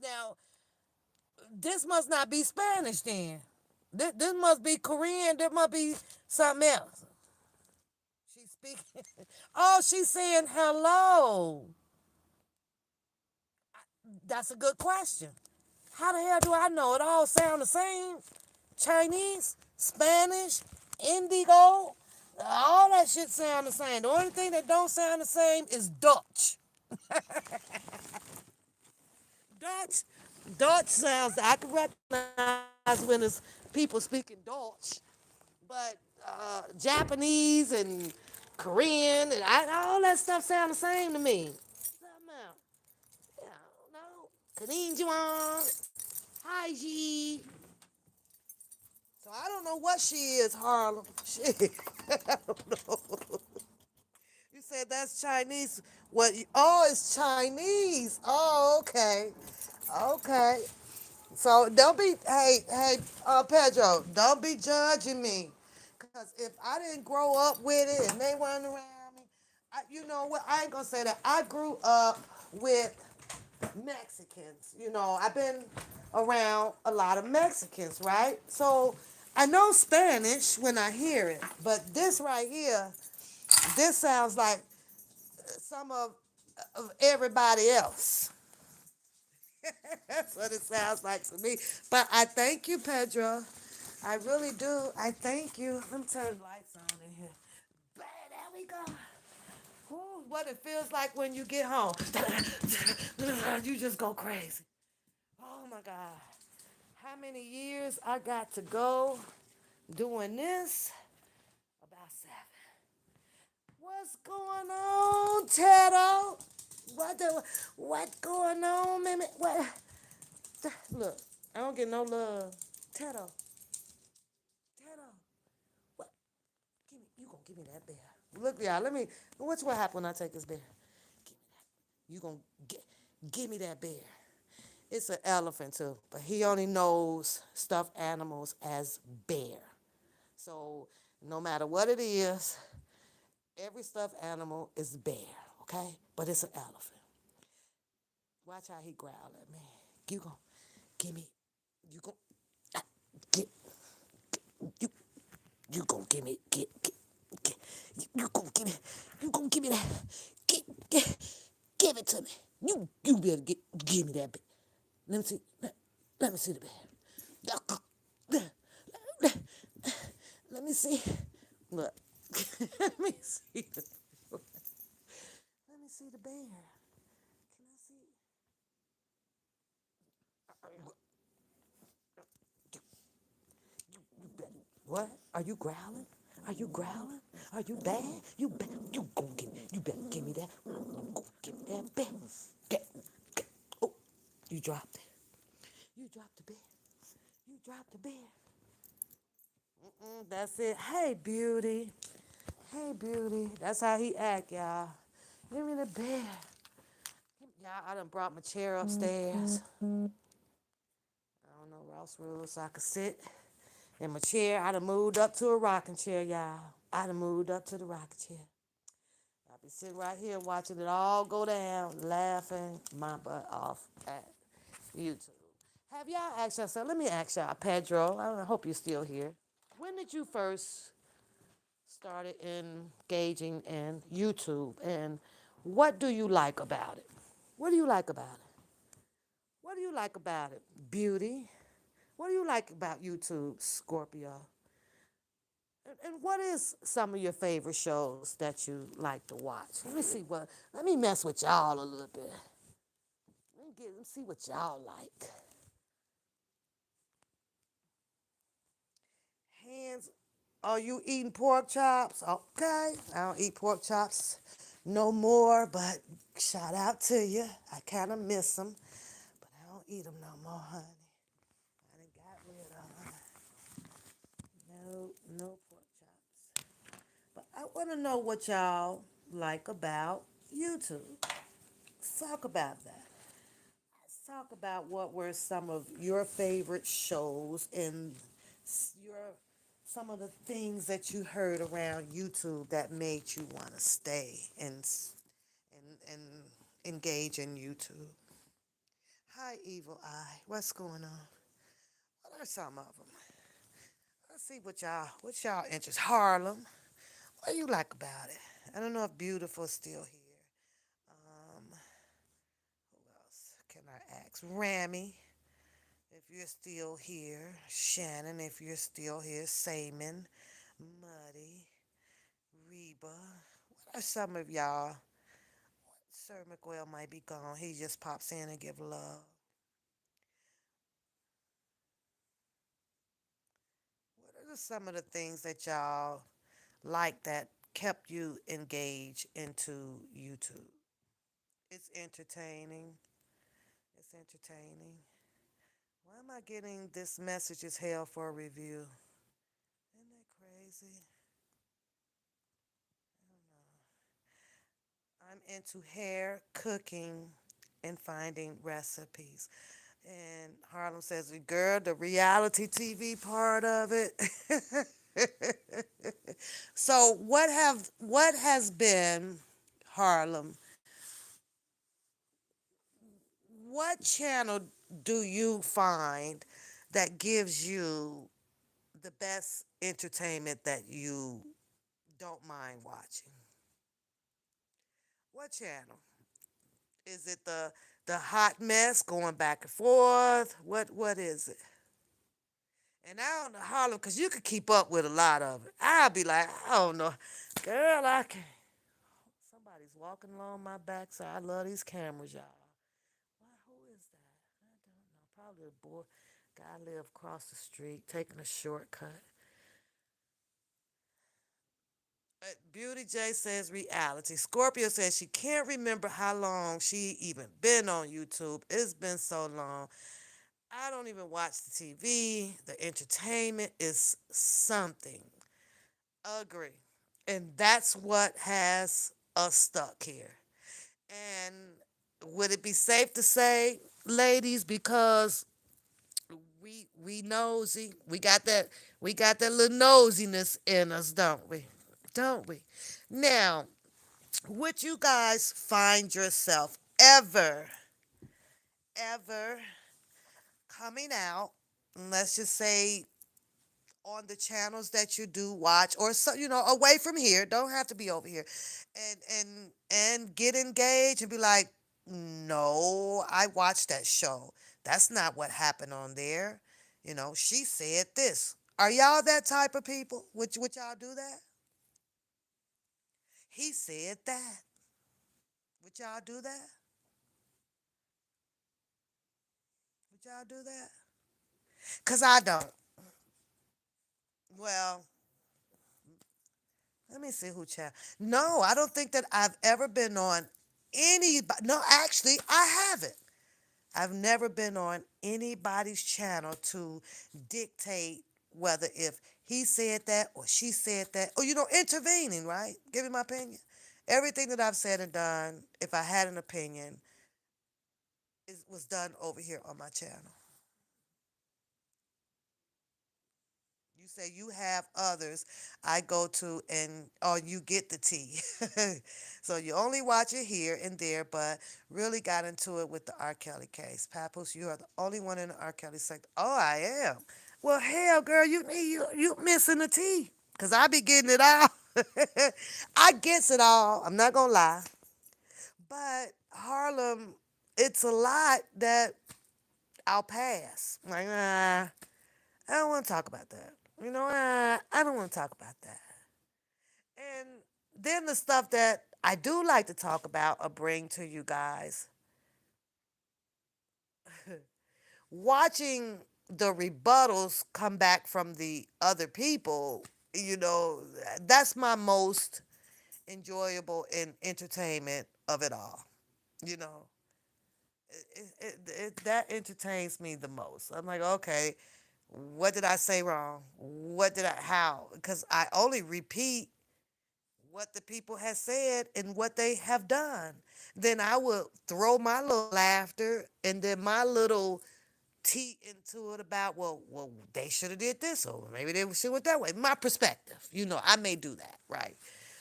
Now, this must not be Spanish then. This must be Korean. There must be something else. She's speaking. Oh, she's saying hello. That's a good question. How the hell do I know? It all sound the same. Chinese, Spanish, Indigo, all that shit sound the same. The only thing that don't sound the same is Dutch. Dutch, Dutch sounds. I can recognize when it's people speaking Dutch, but Japanese and Korean and all that stuff sound the same to me. Something else. Yeah, no. Konnichiwa. Hi, G. So I don't know what she is, Harlem. Shit. I don't know. You said that's Chinese. What? Oh, it's Chinese. Oh, okay. Okay. So don't be, Pedro, don't be judging me. Because if I didn't grow up with it and they weren't around me, you know what? I ain't going to say that. I grew up with Mexicans. I've been around a lot of Mexicans, right? So I know Spanish when I hear it, but this right here, this sounds like some of everybody else. That's what it sounds like to me. But I thank you, Pedro. I really do. I thank you. Let me turn the lights on in here. There we go. Ooh, what it feels like when you get home. You just go crazy. Oh my God. How many years I got to go doing this? About 7. What's going on, Teddo? What going on, man? What? Look, I don't get no love. Teddo. Teddo. What? You gonna give me that bear. Look, y'all, what's what happen when I take this bear? Give me that. You gonna give me that bear. It's an elephant too, but he only knows stuffed animals as bear. So no matter what it is, every stuffed animal is bear, okay? But it's an elephant. Watch how he growl at me. You gon' give me, you gon' get, you, you gon' give me, get, you gon' give me, you gon' give me that, give it to me. You better give me that. Let me see. Let me see the bear. Let me see. Look. Let me see the. Let me see the bear. Can I see? What? Are you growling? Are you growling? Are you bad? You go get me. You better give me that. Go give me that bear. Get. Oh, you dropped it. You dropped the bear. You dropped the bear. That's it. Hey, beauty. Hey, beauty. That's how he act, y'all. Give me the bear. Y'all, I done brought my chair upstairs. I don't know Ross rules, so I could sit in my chair. I done moved up to a rocking chair, y'all. I done moved up to the rocking chair. I'll be sitting right here watching it all go down, laughing my butt off at YouTube. Have y'all asked yourself, let me ask y'all, Pedro, I hope you're still here. When did you first started engaging in YouTube, and what do you like about it? What do you like about it? What do you like about it? Beauty. What do you like about YouTube, Scorpio? And what is some of your favorite shows that you like to watch? Let me see what. Let me mess with y'all a little bit. Let me see what y'all like. Hands. Are you eating pork chops? Okay. I don't eat pork chops no more, but shout out to you. I kind of miss them, but I don't eat them no more, honey. I done got rid of them. No, no pork chops. But I want to know what y'all like about YouTube. Let's talk about that. Let's talk about what were some of your favorite shows and your some of the things that you heard around YouTube that made you want to stay and engage in YouTube. Hi, Evil Eye. What's going on? What are some of them? Let's see what y'all interest. Harlem. What do you like about it? I don't know if Beautiful is still here. Who else can I ask? Rammy, if you're still here. Shannon, if you're still here. Saman, Muddy, Reba. What are some of y'all? Sir McWell might be gone. He just pops in and give love. What are some of the things that y'all like that kept you engaged into YouTube? It's entertaining. It's entertaining. Why am I getting this message is hell for a review? Isn't that crazy? I'm into hair, cooking, and finding recipes. And Harlem says, girl, the reality TV part of it. So what has been Harlem? What channel do you find that gives you the best entertainment that you don't mind watching? What channel? Is it the hot mess going back and forth? What is it? And I don't know Harlem, cause you could keep up with a lot of it. I'll be like, I don't know, girl, I can. Somebody's walking along my backside. I love these cameras, y'all. Who is that? I don't know. Probably a boy. Guy live across the street, taking a shortcut. Beauty J says reality. Scorpio says she can't remember how long she even been on YouTube. It's been so long. I don't even watch the TV. The entertainment is something. Agree. And that's what has us stuck here. And would it be safe to say, ladies, because we nosy, we got that little nosiness in us, don't we? Don't we? Now, would you guys find yourself ever coming out, let's just say on the channels that you do watch, or so away from here, don't have to be over here, and get engaged and be like, No, I watched that show. That's not what happened on there. She said this. Are y'all that type of people? Would y'all do that? He said that. Would y'all do that? Would y'all do that? Cause I don't. Well, let me see who chat. No, I don't think that I've ever been on any. No, actually, I haven't. I've never been on anybody's channel to dictate whether if he said that or she said that, or intervening, right? Giving my opinion. Everything that I've said and done, if I had an opinion, was done over here on my channel. You say you have others I go to and or you get the tea. So you only watch it here and there, but really got into it with the R. Kelly case. Papoose, you are the only one in the R. Kelly sector. Oh, I am. Well, hell, girl, you missing the tea. Cause I be getting it all. I gets it all. I'm not gonna lie. But Harlem, it's a lot that I'll pass. Like, I don't want to talk about that. I don't want to talk about that. And then the stuff that I do like to talk about or bring to you guys, watching the rebuttals come back from the other people, you know, that's my most enjoyable and entertainment of it all. You know, that entertains me the most. I'm like, okay, what did I say wrong? How? Because I only repeat what the people have said and what they have done. Then I will throw my little laughter and then my little tea into it about, well, they should have did this or maybe they should have went that way. My perspective, I may do that, right?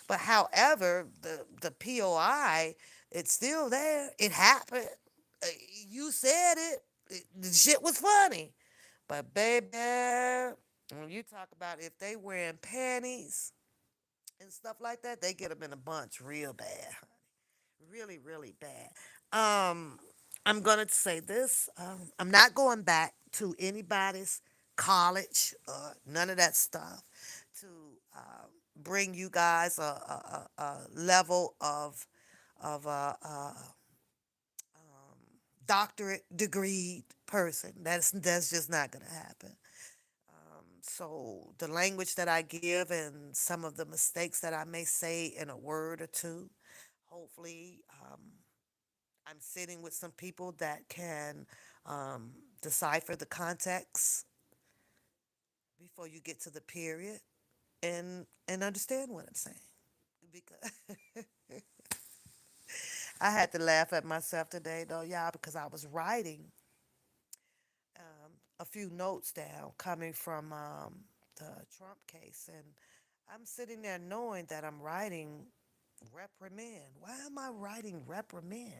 But however, the POI, it's still there. It happened. Uh, You said the shit was funny. But baby, when you talk about if they wearing panties and stuff like that, they get them in a bunch real bad, really, really bad. Um, I'm gonna say this. I'm not going back to anybody's college or none of that stuff to bring you guys a level of doctorate degree person. That's just not gonna happen. So the language that I give and some of the mistakes that I may say in a word or two, hopefully, I'm sitting with some people that can decipher the context before you get to the period and understand what I'm saying. Because I had to laugh at myself today, though, y'all, because I was writing a few notes down coming from the Trump case, and I'm sitting there knowing that I'm writing reprimand. Why am I writing reprimand?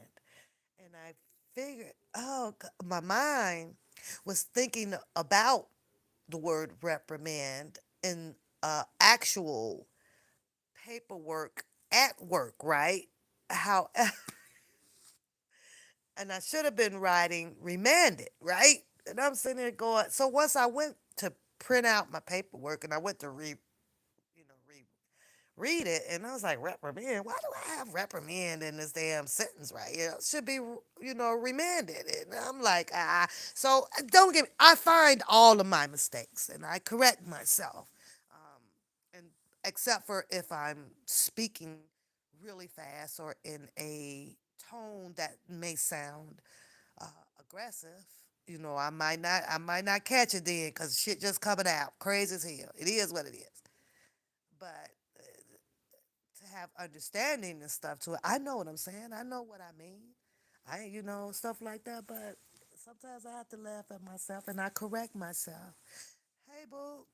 And I figured, oh, my mind was thinking about the word reprimand in actual paperwork at work, right? How, and I should have been writing remanded, right? And I'm sitting there going, so once I went to print out my paperwork and I went to read it, and I was like, reprimand? Why do I have reprimand in this damn sentence right here? It should be, remanded. And I'm like, ah. So don't get me, I find all of my mistakes and I correct myself. And except for if I'm speaking really fast or in a tone that may sound uh, aggressive. I might not catch it then because shit just coming out crazy as hell. It is what it is. But to have understanding and stuff to it. I know what I'm saying. I know what I mean. Stuff like that. But sometimes I have to laugh at myself and I correct myself. Hey, boo,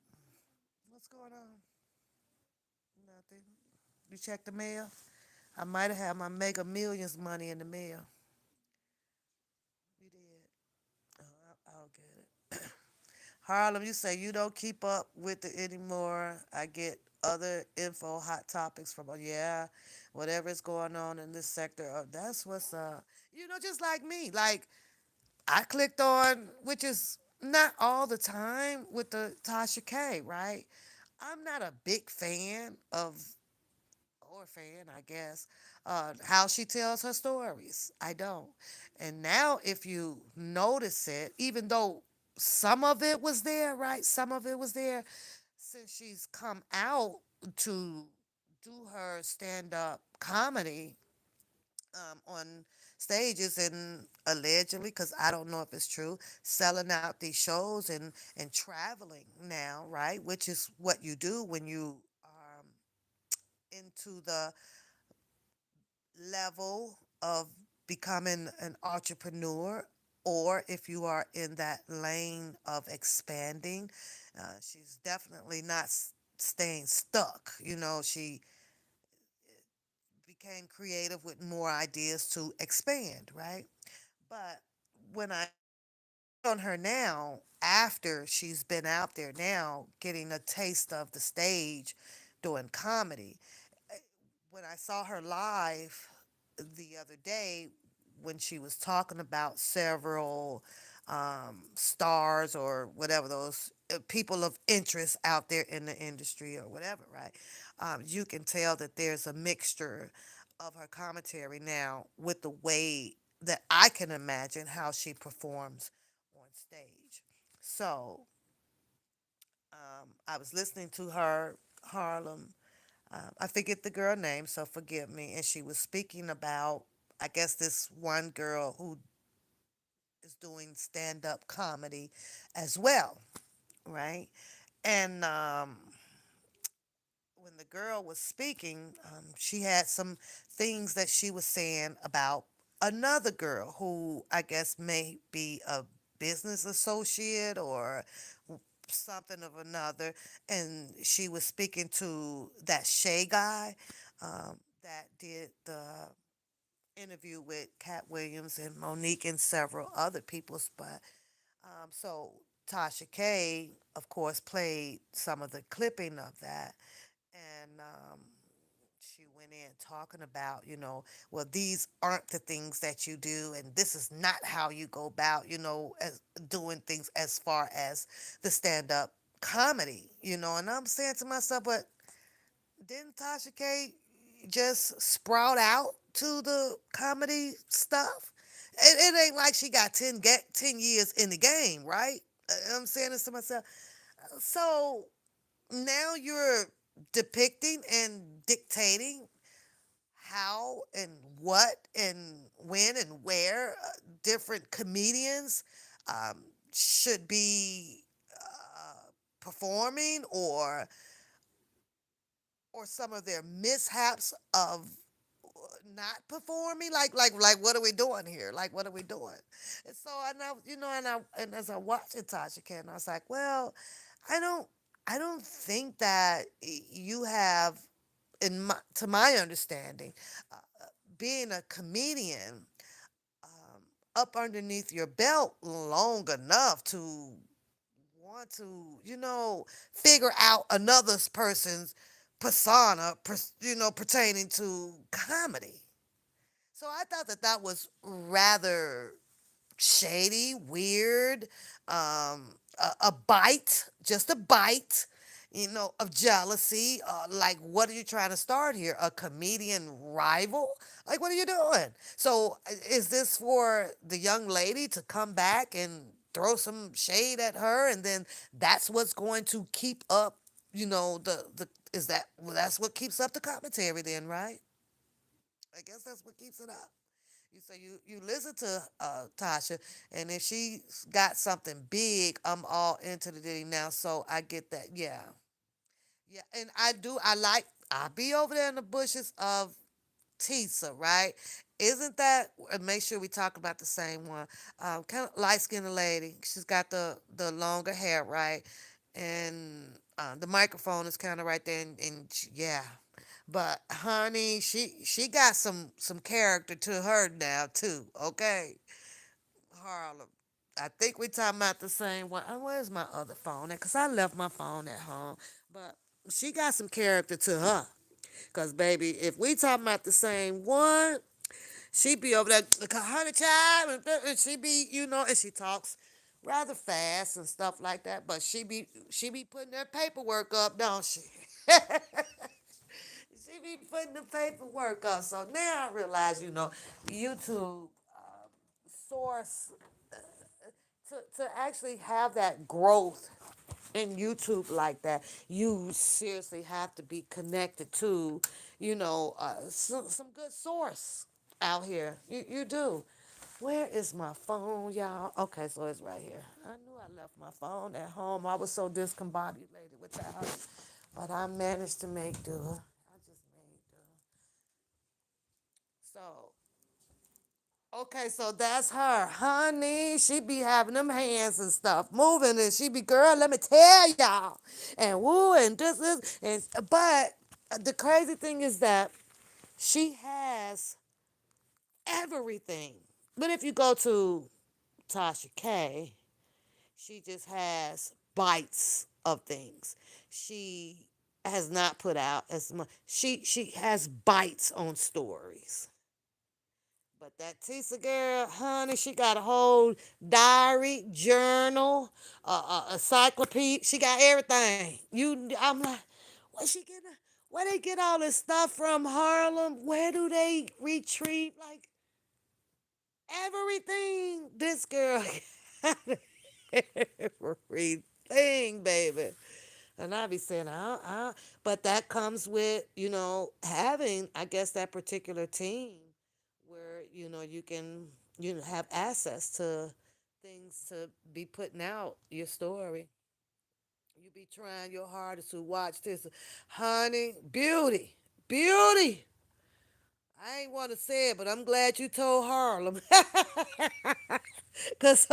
what's going on? Nothing. You check the mail? I might have had my Mega Millions money in the mail. You did. I'll get it. Harlem, you say you don't keep up with it anymore. I get other info, hot topics from, yeah, whatever is going on in this sector. That's what's just like me. Like I clicked on, which is not all the time with the Tasha K, right? I'm not a big fan of, or fan, I guess, how she tells her stories. I don't. And now, if you notice it, even though some of it was there, right? Some of it was there, since she's come out to do her stand up comedy on stages and allegedly, because I don't know if it's true, selling out these shows and traveling now, right? Which is what you do when you are into the level of becoming an entrepreneur, or if you are in that lane of expanding. She's definitely not staying stuck. She became creative with more ideas to expand, right? But when I see on her now, after she's been out there now getting a taste of the stage doing comedy, when I saw her live the other day, when she was talking about several stars or whatever, those people of interest out there in the industry or whatever, right? You can tell that there's a mixture of her commentary now with the way that I can imagine how she performs on stage. So I was listening to her, Harlem. I forget the girl name, so forgive me. And she was speaking about, I guess, this one girl who is doing stand up comedy as well, right? And when the girl was speaking, she had some things that she was saying about another girl who I guess may be a business associate or something of another. And she was speaking to that Shay guy that did the interview with Cat Williams and Monique and several other people's. But so Tasha K, of course, played some of the clipping of that, and she went in talking about, well, these aren't the things that you do, and this is not how you go about, as doing things as far as the stand-up comedy, and I'm saying to myself, but didn't Tasha K just sprout out to the comedy stuff? It ain't like she got 10 years in the game, right? I'm saying this to myself. So now you're depicting and dictating how and what and when and where different comedians um, should be performing, or some of their mishaps of not performing. Like what are we doing here? Like what are we doing? And so and as I watched Tasha K, I was like, well, I don't I don't think that you have, to my understanding, uh, being a comedian up underneath your belt long enough to want to, figure out another person's persona, pertaining to comedy. So I thought that that was rather shady, weird, a bite, just a bite, of jealousy. Like, what are you trying to start here? A comedian rival? Like, what are you doing? So, is this for the young lady to come back and throw some shade at her, and then that's what's going to keep up, the is that well, that's what keeps up the commentary then, right? I guess that's what keeps it up. You listen to Tasha, and if she's got something big, I'm all into the ditty now. So I get that. Yeah, yeah, and I do. I be over there in the bushes of Tisa, right? Isn't that? Make sure we talk about the same one. Kind of light skinned lady. She's got the longer hair, right? And the microphone is kind of right there, yeah. But honey, she got some character to her now too. Okay, Harlem. I think we talking about the same one. Where's my other phone? Cause I left my phone at home. But She got some character to her. Cause baby, if we talking about the same one, she be over there, honey child, and she be, and she talks rather fast and stuff like that. But she be putting that paperwork up, don't she? She be putting the paperwork up. So now I realize, YouTube source to actually have that growth in YouTube like that, you seriously have to be connected to, some good source out here. You do. Where is my phone, y'all? Okay, so it's right here. I knew I left my phone at home. I was so discombobulated with y'all, but I managed to make do. I just made do. So okay, so that's her. Honey, she be having them hands and stuff moving, and she be, girl, let me tell y'all. And woo, and this is, but the crazy thing is that she has everything. But if you go to Tasha K, she just has bites of things. She has not put out as much. She has bites on stories. But that Tisa girl, honey, she got a whole diary, journal, encyclopedia. She got everything. I'm like, where she getting? Where they get all this stuff from Harlem? Where do they retrieve like everything? This girl got everything, baby. And I be saying, but that comes with, having, I guess, that particular team where, you can, have access to things to be putting out your story. You be trying your hardest to watch this. Honey, beauty, beauty. I ain't want to say it, but I'm glad you told Harlem. Cause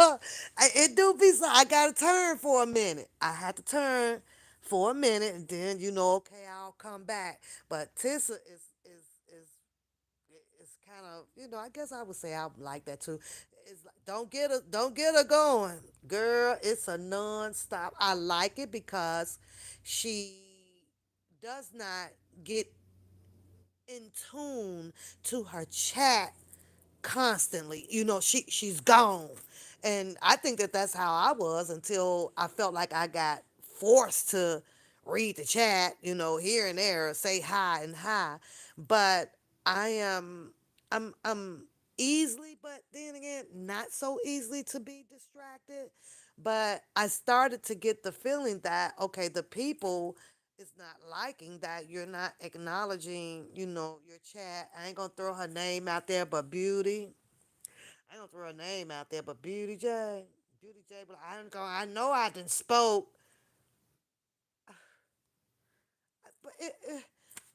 it do be so. I gotta turn for a minute. I had to turn for a minute, and then okay, I'll come back. But Tissa is kind of, I guess I would say I like that too. It's like, don't get her going, girl. It's a non-stop. I like it because she does not get in tune to her chat constantly. She's gone, and I think that that's how I was until I felt like I got forced to read the chat. Here and there, say hi and hi, but I am I'm easily, but then again, not so easily to be distracted. But I started to get the feeling that okay, the people is not liking that you're not acknowledging, your chat. I ain't gonna throw her name out there, but Beauty. I ain't gonna throw her name out there, but Beauty J. Beauty J. But I know I didn't spoke, but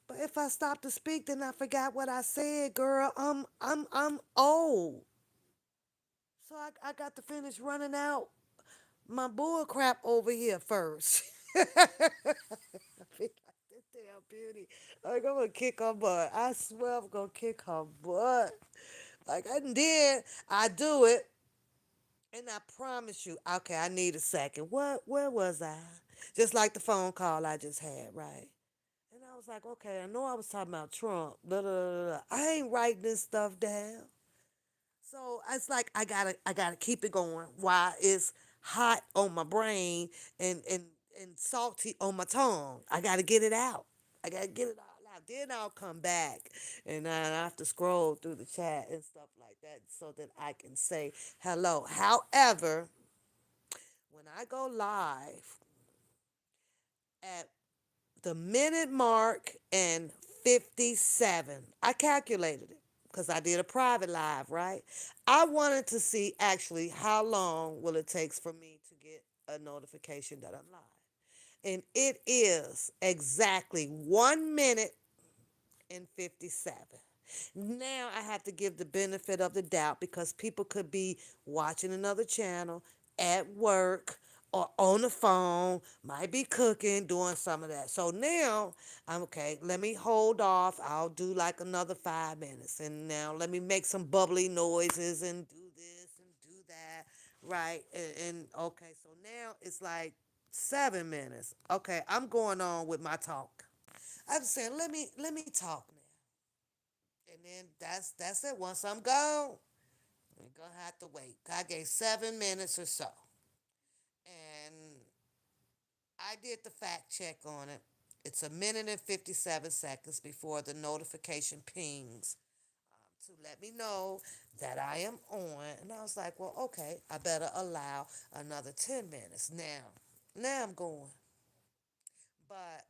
but if I stop to speak, then I forgot what I said, girl. I'm old, so I got to finish running out my bull crap over here first. I feel like this damn Beauty. Like I'm gonna kick her butt. I swear I'm gonna kick her butt. Like and then I do it, and I promise you, okay, I need a second. Where was I? Just like the phone call I just had, right? And I was like, okay, I know I was talking about Trump. Blah, blah, blah, blah. I ain't writing this stuff down. So it's like I gotta keep it going while it's hot on my brain and salty on my tongue. I gotta get it out. I gotta get it all out. Then I'll come back and then I have to scroll through the chat and stuff like that so that I can say hello. However, when I go live at the minute mark and 57. I calculated it because I did a private live, right? I wanted to see actually how long will it takes for me to get a notification that I'm live. And it is exactly 1 minute and 57. Now I have to give the benefit of the doubt because people could be watching another channel at work or on the phone, might be cooking, doing some of that. So now I'm okay. Let me hold off. I'll do like another 5 minutes. And now let me make some bubbly noises and do this and do that. Right. And okay. So now it's like 7 minutes. Okay, I'm going on with my talk. I'm saying let me talk now. And then that's it. Once I'm gone, we're gonna have to wait. I gave 7 minutes or so. And I did the fact check on it. It's a minute and 57 seconds before the notification pings to let me know that I am on. And I was like, well, okay, I better allow another 10 minutes. Now I'm going. But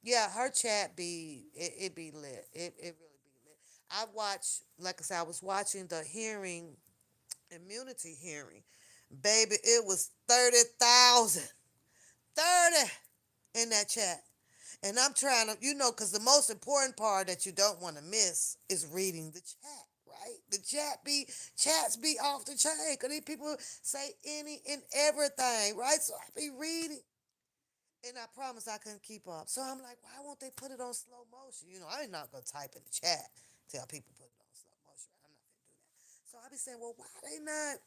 yeah, her chat it be lit. It really be lit. I watched, like I said, I was watching the hearing, immunity hearing. Baby, it was 30,000. 30 in that chat. And I'm trying to, because the most important part that you don't want to miss is reading the chat, right? The chats be off the chain, because these people say any and everything, right? So I be reading. And I promise I couldn't keep up. So I'm like, why won't they put it on slow motion? I'm not going to type in the chat, tell people put it on slow motion. I'm not going to do that. So I be saying, well, why they not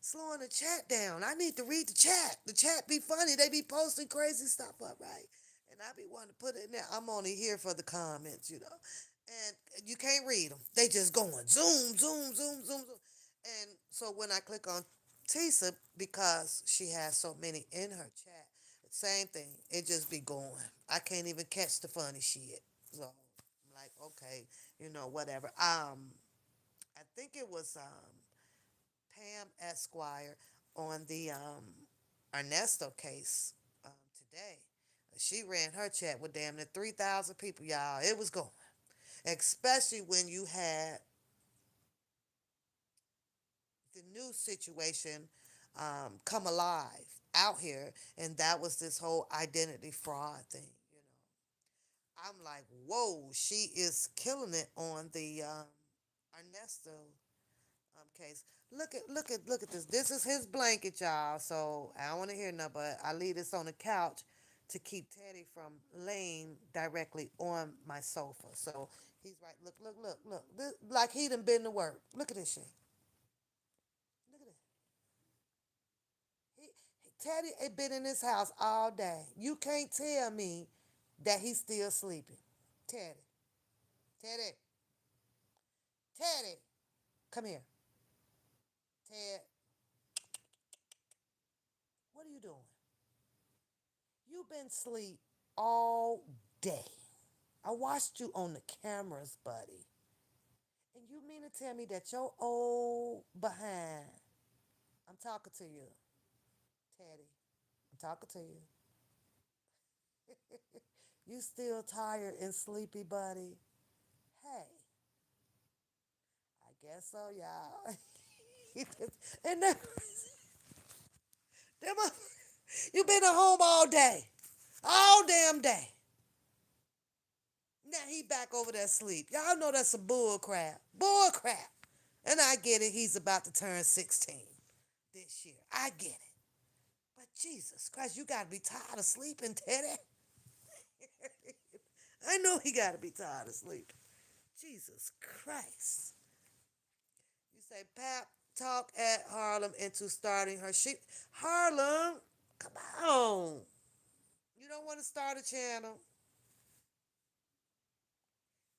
slowing the chat down? I need to read the chat. The chat be funny. They be posting crazy stuff up, right? And I be wanting to put it in there. I'm only here for the comments. And you can't read them. They just going zoom, zoom, zoom, zoom, zoom. And so when I click on Tisa, because she has so many in her chat, same thing. It just be going. I can't even catch the funny shit. So I'm like, okay, whatever. I think it was Pam Esquire on the Ernesto case today. She ran her chat with damn near 3,000 people, y'all. It was going. Especially when you had the new situation come alive out here, and that was this whole identity fraud thing. I'm like, whoa, she is killing it on the Ernesto case. Look at this. This is his blanket, y'all. So I don't want to hear nothing, but I leave this on the couch to keep Teddy from laying directly on my sofa. So he's right. Look. This, like he done been to work. Look at this shit. Look at it. Teddy had been in this house all day. You can't tell me that he's still sleeping. Teddy, Teddy, Teddy, come here. Ted, what are you doing? You've been asleep all day. I watched you on the cameras, buddy. And you mean to tell me that your old behind, I'm talking to you, Teddy, I'm talking to you. You still tired and sleepy, buddy? Hey, I guess so, y'all. And then, them, you been at home all day, all damn day. Now he back over there asleep. Y'all know that's some bull crap. Bull crap. And I get it. He's about to turn 16 this year. I get it. But Jesus Christ, you got to be tired of sleeping, Teddy. I know he got to be tired of sleeping. Jesus Christ. You say, Pap, talk at Harlem into starting her shit. Harlem, come on. You don't want to start a channel.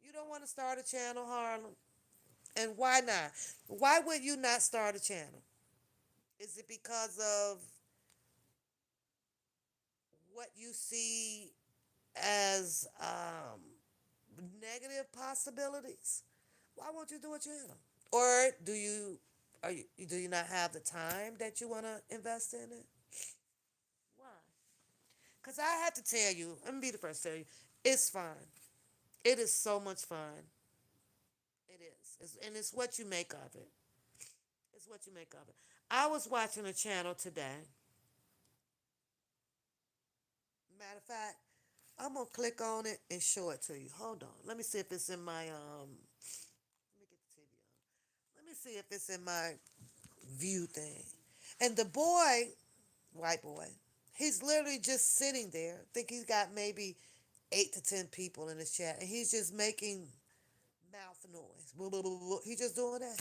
You don't want to start a channel, Harlem. And why not? Why would you not start a channel? Is it because of what you see as negative possibilities? Why won't you do a channel? Or do you not have the time that you want to invest in it? Why? Because I have to tell you, let me be the first to tell you, it's fun. It is so much fun. It is. And it's what you make of it. It's what you make of it. I was watching a channel today. Matter of fact, I'm gonna click on it and show it to you. Hold on. Let me see if it's in my let me get the TV on. Let me see if it's in my view thing. And the boy, white boy, he's literally just sitting there. I think he's got maybe 8 to 10 people in his chat, and he's just making mouth noise. Blah, blah, blah, blah. He's just doing that.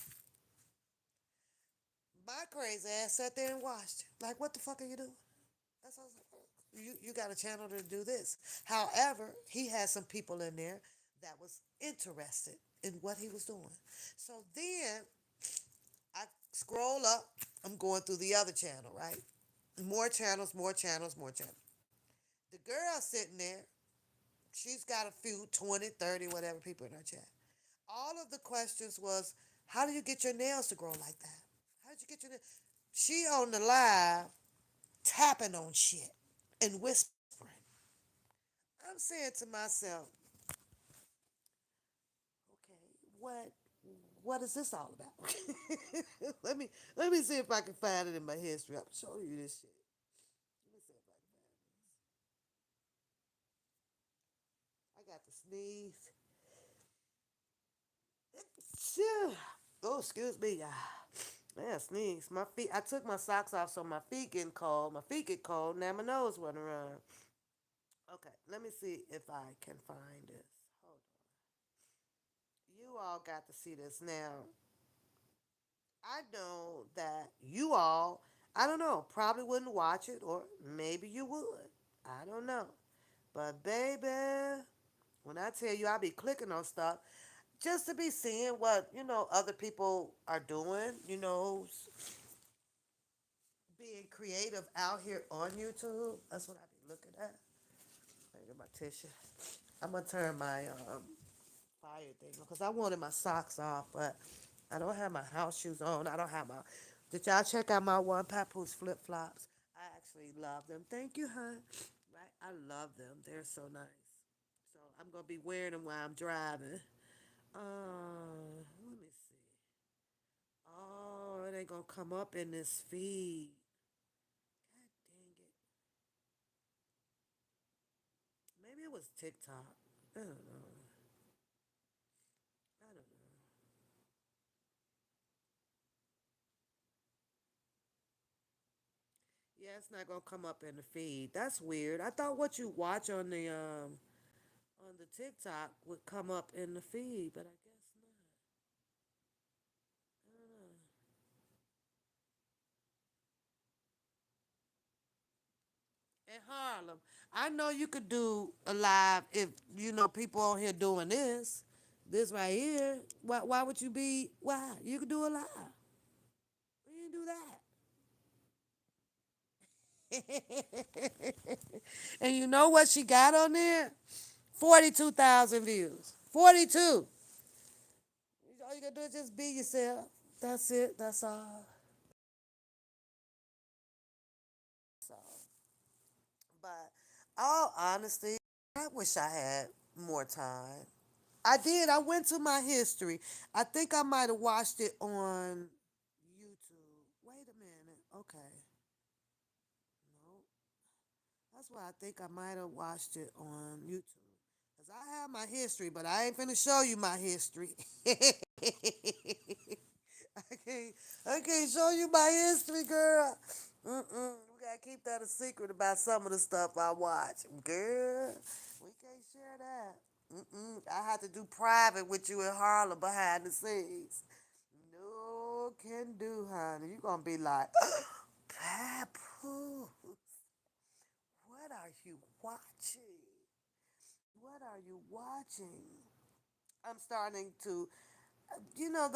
My crazy ass sat there and watched. Like, what the fuck are you doing? That's all. You got a channel to do this. However, he had some people in there that was interested in what he was doing. So then I scroll up. I'm going through the other channel, right? More channels, more channels, more channels. The girl sitting there, she's got a few 20, 30, whatever people in her chat. All of the questions was, how do you get your nails to grow like that? How did you get your nails? She on the live tapping on shit and whispering. I'm saying to myself, okay, what is this all about? let me see if I can find it in my history. I'll show you this shit. Let me see if I got the sneeze. Phew. Oh, excuse me, y'all. Man, sneeze. My feet. I took my socks off, so my feet getting cold. My feet get cold. Now my nose running around. Okay, let me see if I can find this. Hold on. You all got to see this now. I know that you all, I don't know, probably wouldn't watch it, or maybe you would. I don't know. But baby, when I tell you I be clicking on stuff just to be seeing what, other people are doing, being creative out here on YouTube. That's what I be looking at. Let me get my tissue. I'm gonna turn my fire thing because I wanted my socks off, but I don't have my house shoes on. I don't have my. Did y'all check out my one Papoose flip flops? I actually love them. Thank you, hon. Right, I love them. They're so nice. So I'm gonna be wearing them while I'm driving. Let me see. Oh, it ain't gonna come up in this feed. God dang it. Maybe it was TikTok. I don't know. I don't know. Yeah, it's not gonna come up in the feed. That's weird. I thought what you watch on the TikTok would come up in the feed, but I guess not. I don't know. In Harlem, I know you could do a live if people on here doing this. This right here. Why would you be? Why you could do a live? You didn't do that. And you know what she got on there? 42,000 views. 42. All you gotta do is just be yourself. That's it. That's all. So, but all honesty, I wish I had more time. I did. I went to my history. I think I might have watched it on YouTube. Wait a minute. Okay. No. That's why I think I might have watched it on YouTube. Because I have my history, but I ain't finna show you my history. I can't, I can't show you my history, girl. Mm-mm. We gotta keep that a secret about some of the stuff I watch, girl. We can't share that. Mm-mm. I have to do private with you in Harlem behind the scenes. No can do, honey. You gonna be like, Papu, what are you watching? What are you watching? I'm starting to, you know,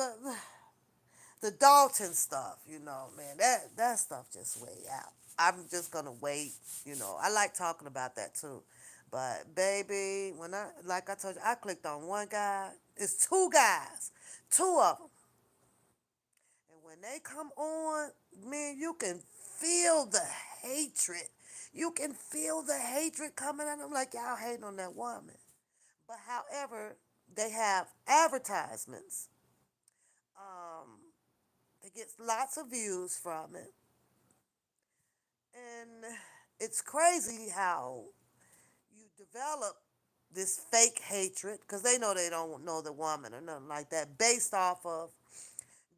the Dalton stuff, man, that stuff just way out. I'm just gonna wait, I like talking about that too. But baby, when like I told you, I clicked on one guy. It's two guys, two of them, and when they come on, man, you can feel the hatred. You can feel the hatred coming at them, like y'all hating on that woman. But however, they have advertisements. Um, it gets lots of views from it. And it's crazy how you develop this fake hatred because they don't know the woman or nothing like that based off of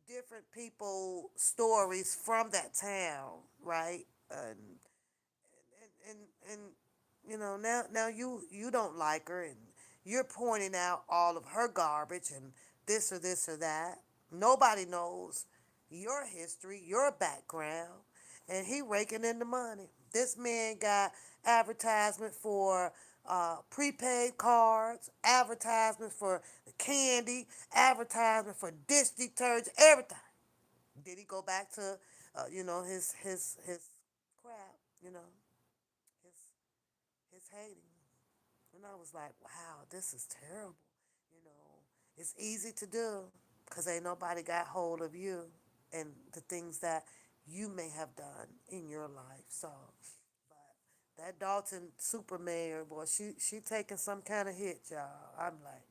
different people stories from that town, right? And now you don't like her and you're pointing out all of her garbage and this or that. Nobody knows your history, your background, and he raking in the money. This man got advertisement for prepaid cards, advertisement for candy, advertisement for dish detergent, everything. Did he go back to, his crap, his his hating? And I was like, wow, this is terrible. You know, it's easy to do because ain't nobody got hold of you and the things that you may have done in your life. So, but that Dalton super mayor, boy, she taking some kind of hit, y'all. I'm like,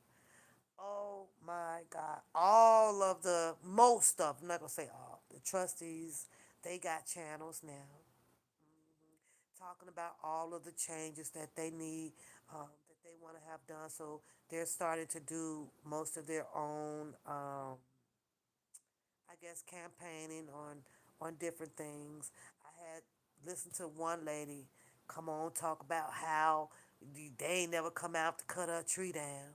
oh my God. All of the, most of, I'm not going to say all, the trustees, they got channels now talking about all of the changes that they need, that they want to have done. So they're starting to do most of their own, I guess, campaigning on different things. I had listened to one lady come on talk about how they ain't never come out to cut a tree down.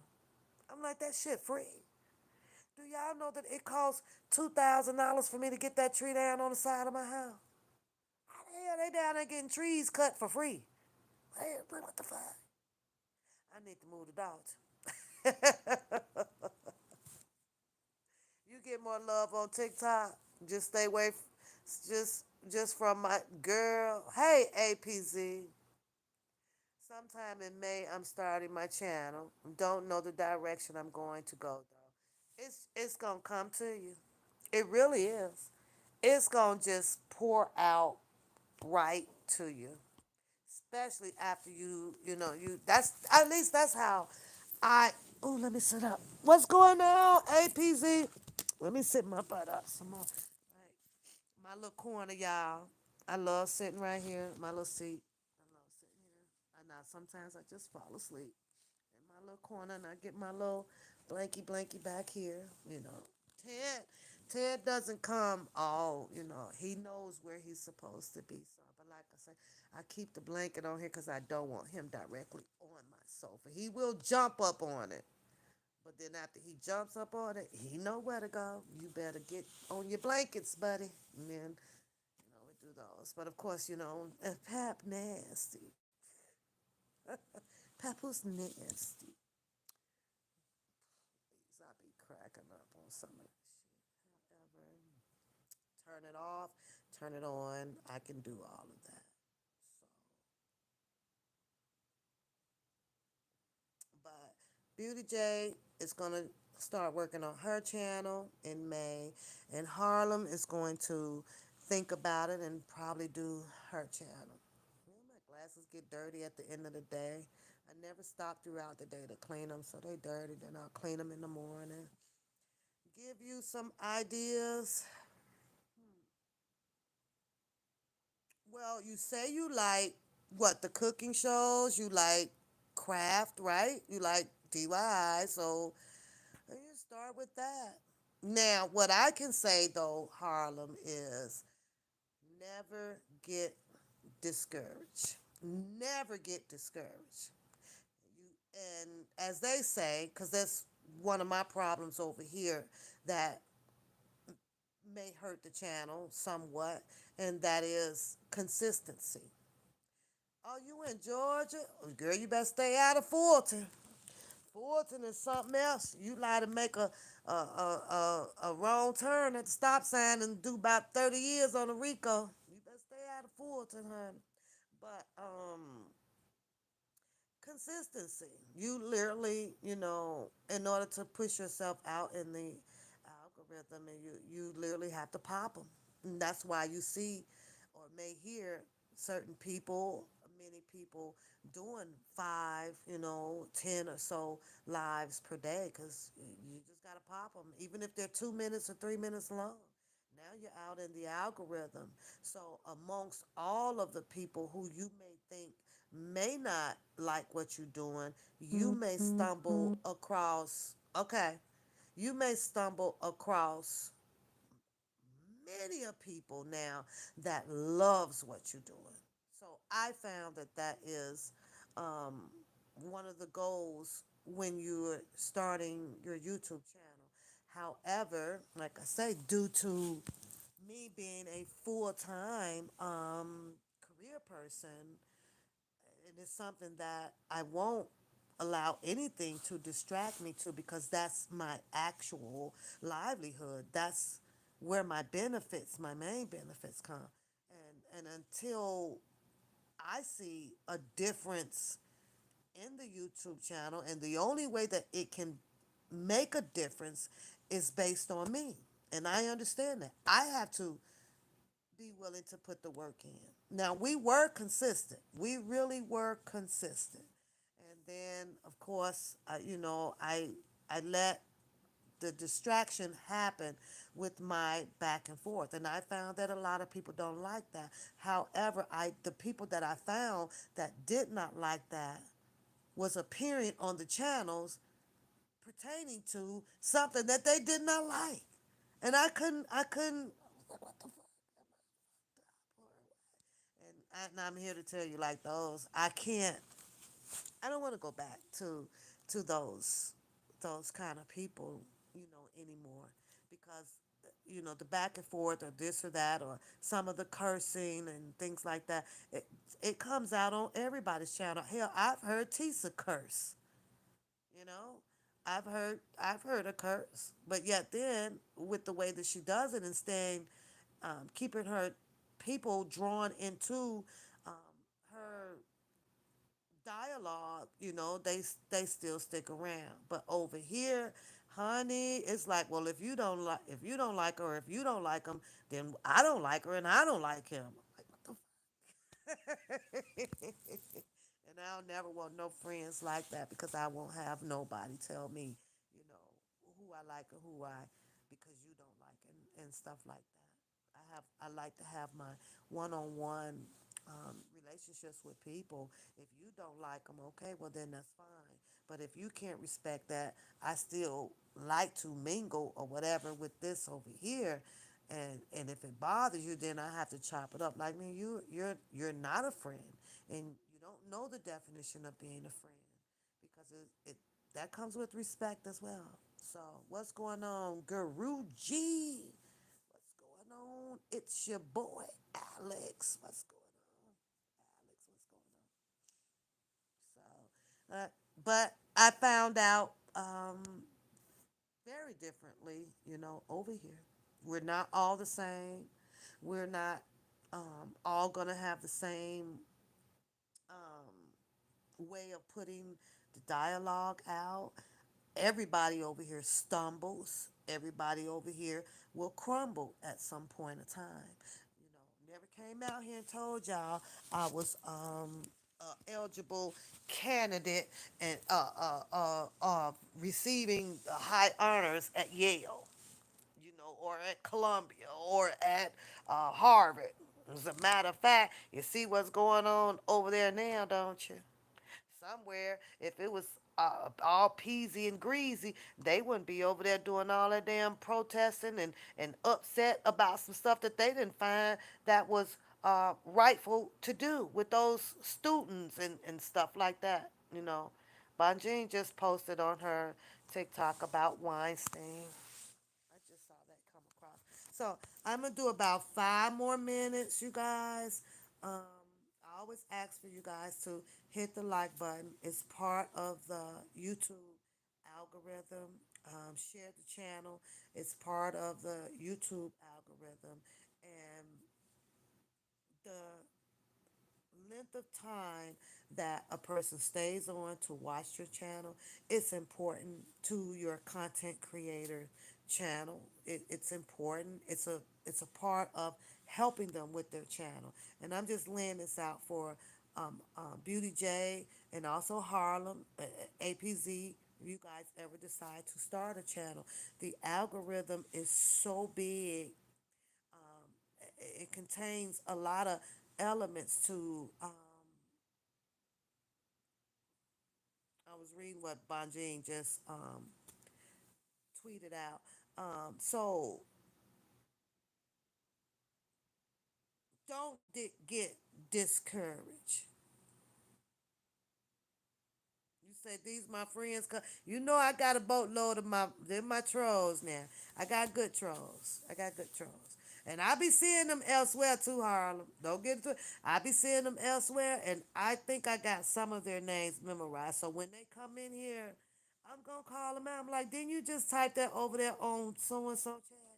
I'm like, that shit free. Do y'all know that it costs $2,000 for me to get that tree down on the side of my house? How the hell they down there getting trees cut for free? Hey, what the fuck? I need to move the dogs. You get more love on TikTok. Just stay away. Just from my girl. Hey, APZ. Sometime in May, I'm starting my channel. Don't know the direction I'm going to go though. It's gonna come to you. It really is. It's gonna just pour out right to you, especially after you. That's at least that's how I. Oh, let me sit up. What's going on, APZ? Let me sit my butt up some more. Right. My little corner, y'all. I love sitting right here, my little seat. I love sitting here. I know sometimes I just fall asleep in my little corner and I get my little blanky back here. Ted, Ted doesn't come all. He knows where he's supposed to be. So, but like I say, I keep the blanket on here because I don't want him directly on my sofa. He will jump up on it. But then after he jumps up on it, he know where to go. You better get on your blankets, buddy. And then, we do those. But of course, Pap nasty. Papoose nasty. Please, I be cracking up on some of this shit. However, turn it off, turn it on. I can do all of that. So, but Beauty J is gonna start working on her channel in May, and Harlem is going to think about it and probably do her channel. My glasses get dirty at the end of the day. I never stop throughout the day to clean them, so they dirty. Then I'll clean them in the morning. Give you some ideas. Well, you say you like what, the cooking shows, you like craft, right? You like DIY, so you start with that. Now, what I can say though, Harlem, is never get discouraged. Never get discouraged. You and as they say, because that's one of my problems over here that may hurt the channel somewhat, and that is consistency. Oh, you in Georgia? Oh, girl, you better stay out of Fulton. Fulton is something else. You lie to make a wrong turn at the stop sign and do about 30 years on a Rico. You better stay out of Fulton, honey. But consistency. You literally, in order to push yourself out in the algorithm, and you literally have to pop them. And that's why you see or may hear certain people, many people doing 5, 10 or so lives per day, because you just got to pop them, even if they're 2 minutes or 3 minutes long. Now you're out in the algorithm. So, amongst all of the people who you may think may not like what you're doing, you may stumble across, okay, you may stumble across many of people now that loves what you're doing. So I found that that is um, one of the goals when you're starting your YouTube channel. However, like I say, due to me being a full time career person, and it's something that I won't allow anything to distract me to, because that's my actual livelihood. That's where my benefits, my main benefits come. And until I see a difference in the YouTube channel, and the only way that it can make a difference is based on me. And I understand that. I have to be willing to put the work in. Now, we were consistent. We really were consistent. And then, of course, I let the distraction happen with my back and forth, and I found that a lot of people don't like that. However, I the people that I found that did not like that was appearing on the channels pertaining to something that they did not like. And I couldn't, what the fuck? And I'm here to tell you, like those, I don't want to go back to those kind of people, anymore, because the back and forth, or this or that, or some of the cursing and things like that, it comes out on everybody's channel. Hell, I've heard Tisa curse. You know, I've heard her curse, but yet then, with the way that she does it, and staying, keeping her people drawn into um, her dialogue, they still stick around. But over here, honey, it's like, well, if you don't like her, if you don't like him, then I don't like her, and I don't like him. Like, what the and I'll never want no friends like that, because I won't have nobody tell me, you know, who I like or who I, because you don't like, and stuff like that. I like to have my one-on-one relationships with people. If you don't like them, okay, well then that's fine. But if you can't respect that, I still like to mingle or whatever with this over here. And if it bothers you, then I have to chop it up. Like, man, you're not a friend, and you don't know the definition of being a friend, because it that comes with respect as well. So what's going on, Guru G? What's going on? It's your boy Alex. What's going on, Alex? What's going on? So, but I found out very differently, over here. We're not all the same. We're not all gonna have the same way of putting the dialogue out. Everybody over here stumbles. Everybody over here will crumble at some point of time. Never came out here and told y'all I was a eligible candidate, and receiving high honors at Yale, or at Columbia, or at Harvard. As a matter of fact, you see what's going on over there now, don't you? Somewhere, if it was all peasy and greasy, they wouldn't be over there doing all that damn protesting, and upset about some stuff that they didn't find that was rightful to do with those students, and stuff like that. Bonjean just posted on her TikTok about Weinstein. I just saw that come across. So I'm gonna do about 5 more minutes, you guys. I always ask for you guys to hit the like button. It's part of the YouTube algorithm. Share the channel. It's part of the YouTube algorithm, and the length of time that a person stays on to watch your channel, it's important to your content creator channel. It's important. It's a part of helping them with their channel. And I'm just laying this out for Beauty J, and also Harlem, APZ. If you guys ever decide to start a channel, the algorithm is so big. It contains a lot of elements to. I was reading what Bonjean just tweeted out. So don't get discouraged. You say these my friends. I got a boatload of they're my trolls now. I got good trolls. I got good trolls. And I be seeing them elsewhere too, Harlem. Don't get it. I be seeing them elsewhere, and I think I got some of their names memorized. So when they come in here, I'm gonna call them out. I'm like, didn't you just type that over there on so and so chat?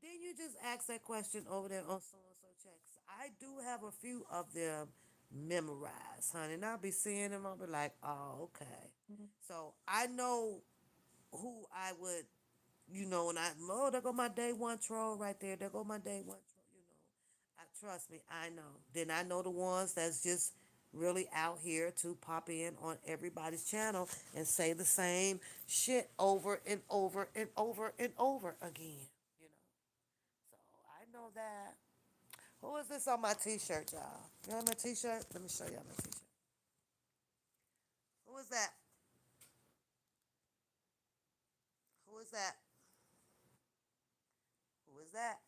Didn't you just ask that question over there on so and so chat? 'Cause I do have a few of them memorized, honey. And I'll be seeing them. I'll be like, oh, okay. So I know who I would, when there go my day one troll right there. There go my day one troll. Trust me, I know. Then I know the ones that's just really out here to pop in on everybody's channel and say the same shit over and over and over and over again. You know, so I know that. Who is this on my T-shirt, y'all? You know my T-shirt? Let me show y'all my T-shirt. Who is that? Who is that? Who is that?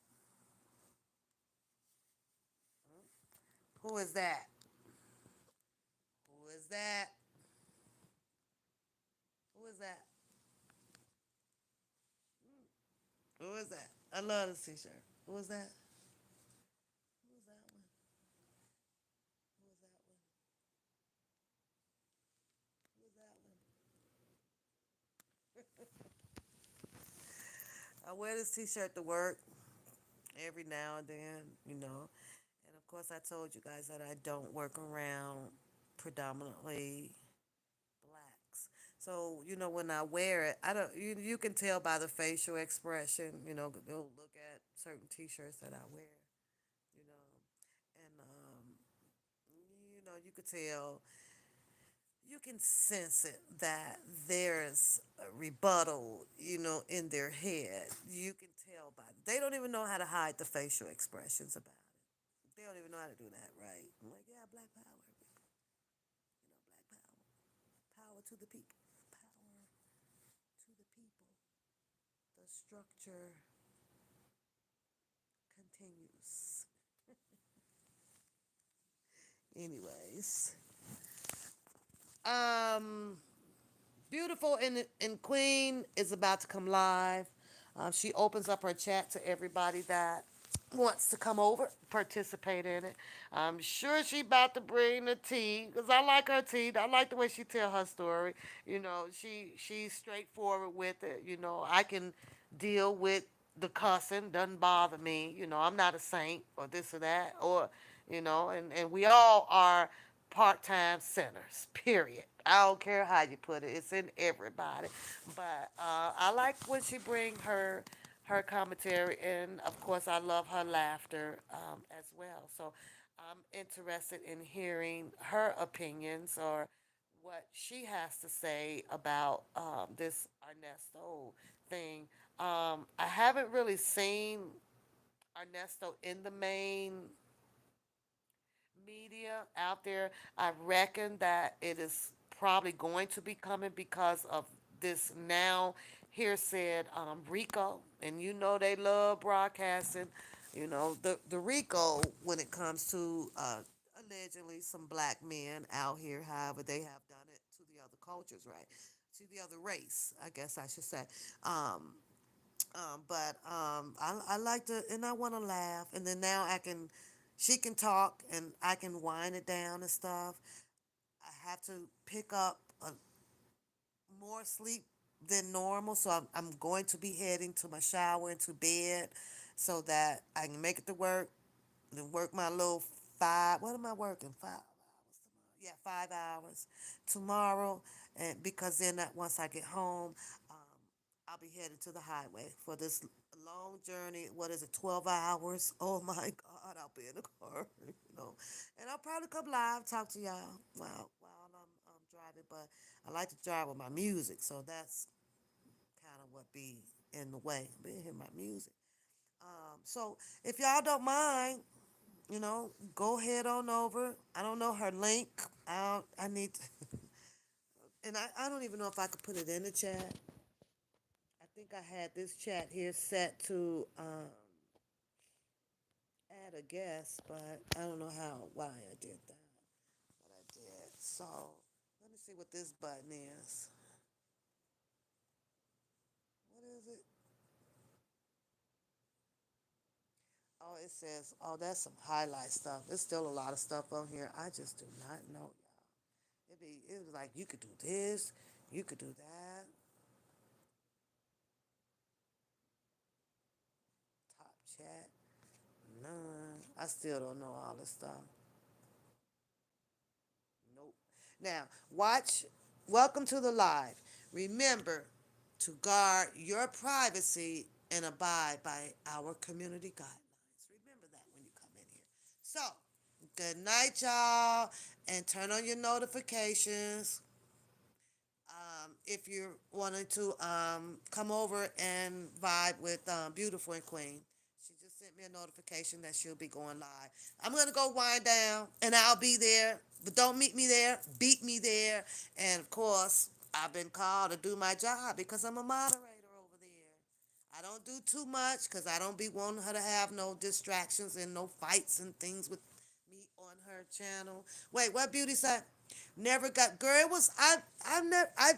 Who is that? Who is that? Who is that? Who is that? I love this T-shirt. Who is that? Who is that one? Who is that one? Who is that one? I wear this T-shirt to work every now and then. And of course, I told you guys that I don't work around predominantly blacks. So when I wear it, I don't. You can tell by the facial expression. They'll look at certain T-shirts that I wear. You know, and you could tell, you can sense it that there's a rebuttal, in their head. You can tell by they don't even know how to hide the facial expressions about it. They don't even know how to do that right. I'm like, yeah, black power, black power, power to the people, power to the people. The structure continues. Anyways, um, Beautiful and Queen is about to come live. She opens up her chat to everybody that wants to come over, participate in it. I'm sure she about to bring the tea because I like her tea. I like the way she tell her story. She's straightforward with it. I can deal with the cussing, doesn't bother me. I'm not a saint or this or that and we all are part-time sinners, period. I don't care how you put it. It's in everybody. But I like when she bring her commentary, and of course I love her laughter as well. So I'm interested in hearing her opinions or what she has to say about this Ernesto thing. I haven't really seen Ernesto in the main media out there. I reckon that it is probably going to be coming because of this now here said RICO, and they love broadcasting. The RICO when it comes to allegedly some black men out here. However, they have done it to the other cultures, right? To the other race, I guess I should say. Um, I like to, and I want to laugh, and then now she can talk, and I can wind it down and stuff. I have to pick up more sleep than normal, so I'm going to be heading to my shower and to bed, so that I can make it to work, then work my little five. What am I working? 5 hours tomorrow. Yeah, 5 hours tomorrow, and because then once I get home, um, I'll be headed to the highway for this long journey. What is it? 12 hours. Oh my God, I'll be in the car, and I'll probably come live talk to y'all while I'm driving. But I like to drive with my music, so that's kind of what be in the way. Be hear my music. So if y'all don't mind, go head on over. I don't know her link. I need to, and I don't even know if I could put it in the chat. I think I had this chat here set to add a guest, but I don't know why I did that. But I did. So let me see what this button is. What is it? it says, oh, that's some highlight stuff. There's still a lot of stuff on here. I just do not know, y'all. It was like you could do this, you could do that. Top chat, none. I still don't know all this stuff. Nope. Now, watch. Welcome to the live. Remember to guard your privacy and abide by our community guidelines. Remember that when you come in here. So, good night, y'all, and turn on your notifications. If you're wanting to come over and vibe with Beautiful and Queen. She just sent me a notification that she'll be going live. I'm going to go wind down, and I'll be there. But don't meet me there. Beat me there. And, of course, I've been called to do my job because I'm a moderator over there. I don't do too much because I don't be wanting her to have no distractions and no fights and things with me on her channel. Wait, what Beauty said? Never got girl. It was I never I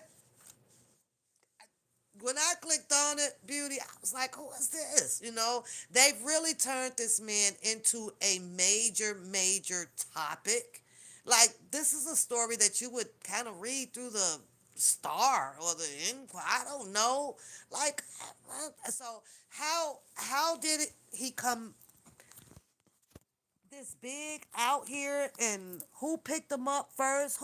when I clicked on it, Beauty, I was like, who is this? They've really turned this man into a major, major topic. Like, this is a story that you would kind of read through the Star or the Inquirer. I don't know. Like, so how did he come this big out here, and who picked him up first?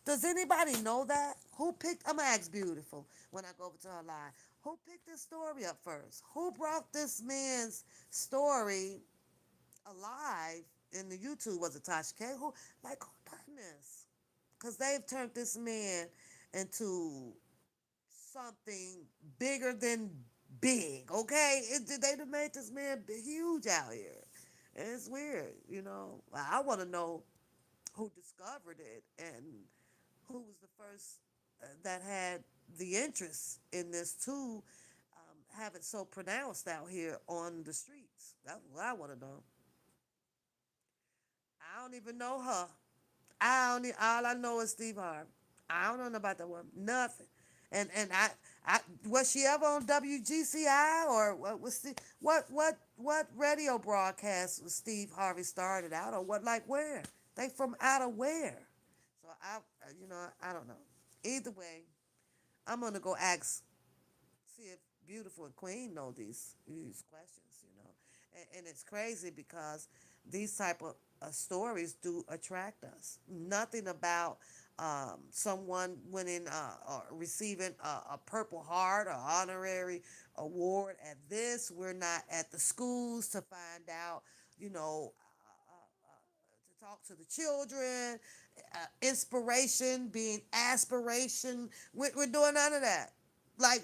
Does anybody know that? I'm gonna ask Beautiful when I go over to her live. Who picked this story up first? Who brought this man's story alive in the YouTube? Was it Tasha K? Who done this? Because they've turned this man into something bigger than big, okay? They done made this man huge out here. And it's weird. I want to know who discovered it and who was the first that had the interest in this to have it so pronounced out here on the streets. That's what I want to know. I don't even know her. All I know is Steve Harvey. I don't know about that woman. Nothing. And was she ever on WGCI or what was what radio broadcast was Steve Harvey started out, or what, like, where? They from out of where? So I don't know. Either way, I'm gonna go ask, see if Beautiful and Queen know these questions. And it's crazy because these type of stories do attract us. Nothing about someone winning or receiving a Purple Heart or honorary award at this. We're not at the schools to find out, to talk to the children, inspiration being aspiration. We're doing none of that. Like,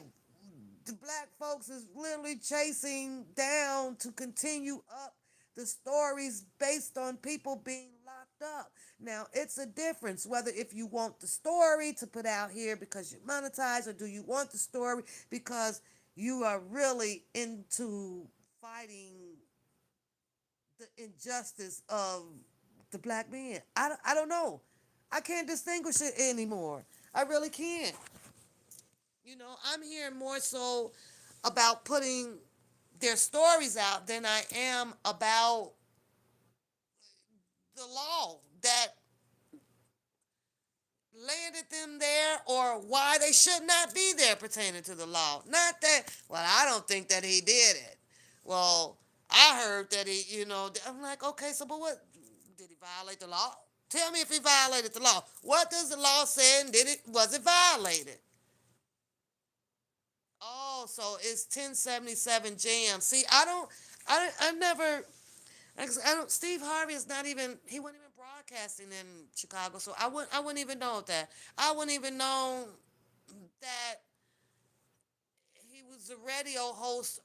the black folks is literally chasing down to continue up the stories based on people being locked up. Now, it's a difference whether if you want the story to put out here because you monetize, or do you want the story because you are really into fighting the injustice of the black man. I don't know. I can't distinguish it anymore. I really can't. I'm hearing more so about putting their stories out than I am about the law that landed them there, or why they should not be there pertaining to the law. Not that, well, I don't think that he did it. Well, I heard that I'm like, okay, so but what, did he violate the law? Tell me if he violated the law. What does the law say, and was it violated? Oh, so it's 1077 jam. See, I never, I don't, Steve Harvey is not even, he wasn't even broadcasting in Chicago, so I wouldn't even know that. I wouldn't even know that he was a radio host,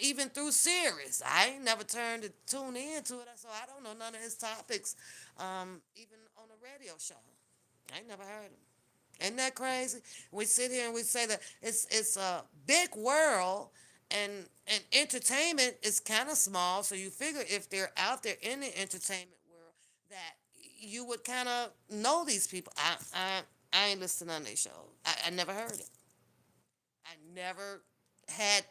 even through Sirius. I ain't never turned to tune in to it, so I don't know none of his topics, even on a radio show. I ain't never heard him. Isn't that crazy? We sit here and we say that it's a big world, and entertainment is kind of small. So you figure if they're out there in the entertainment world, that you would kind of know these people. I ain't listened to none of their shows. I never heard it. I never had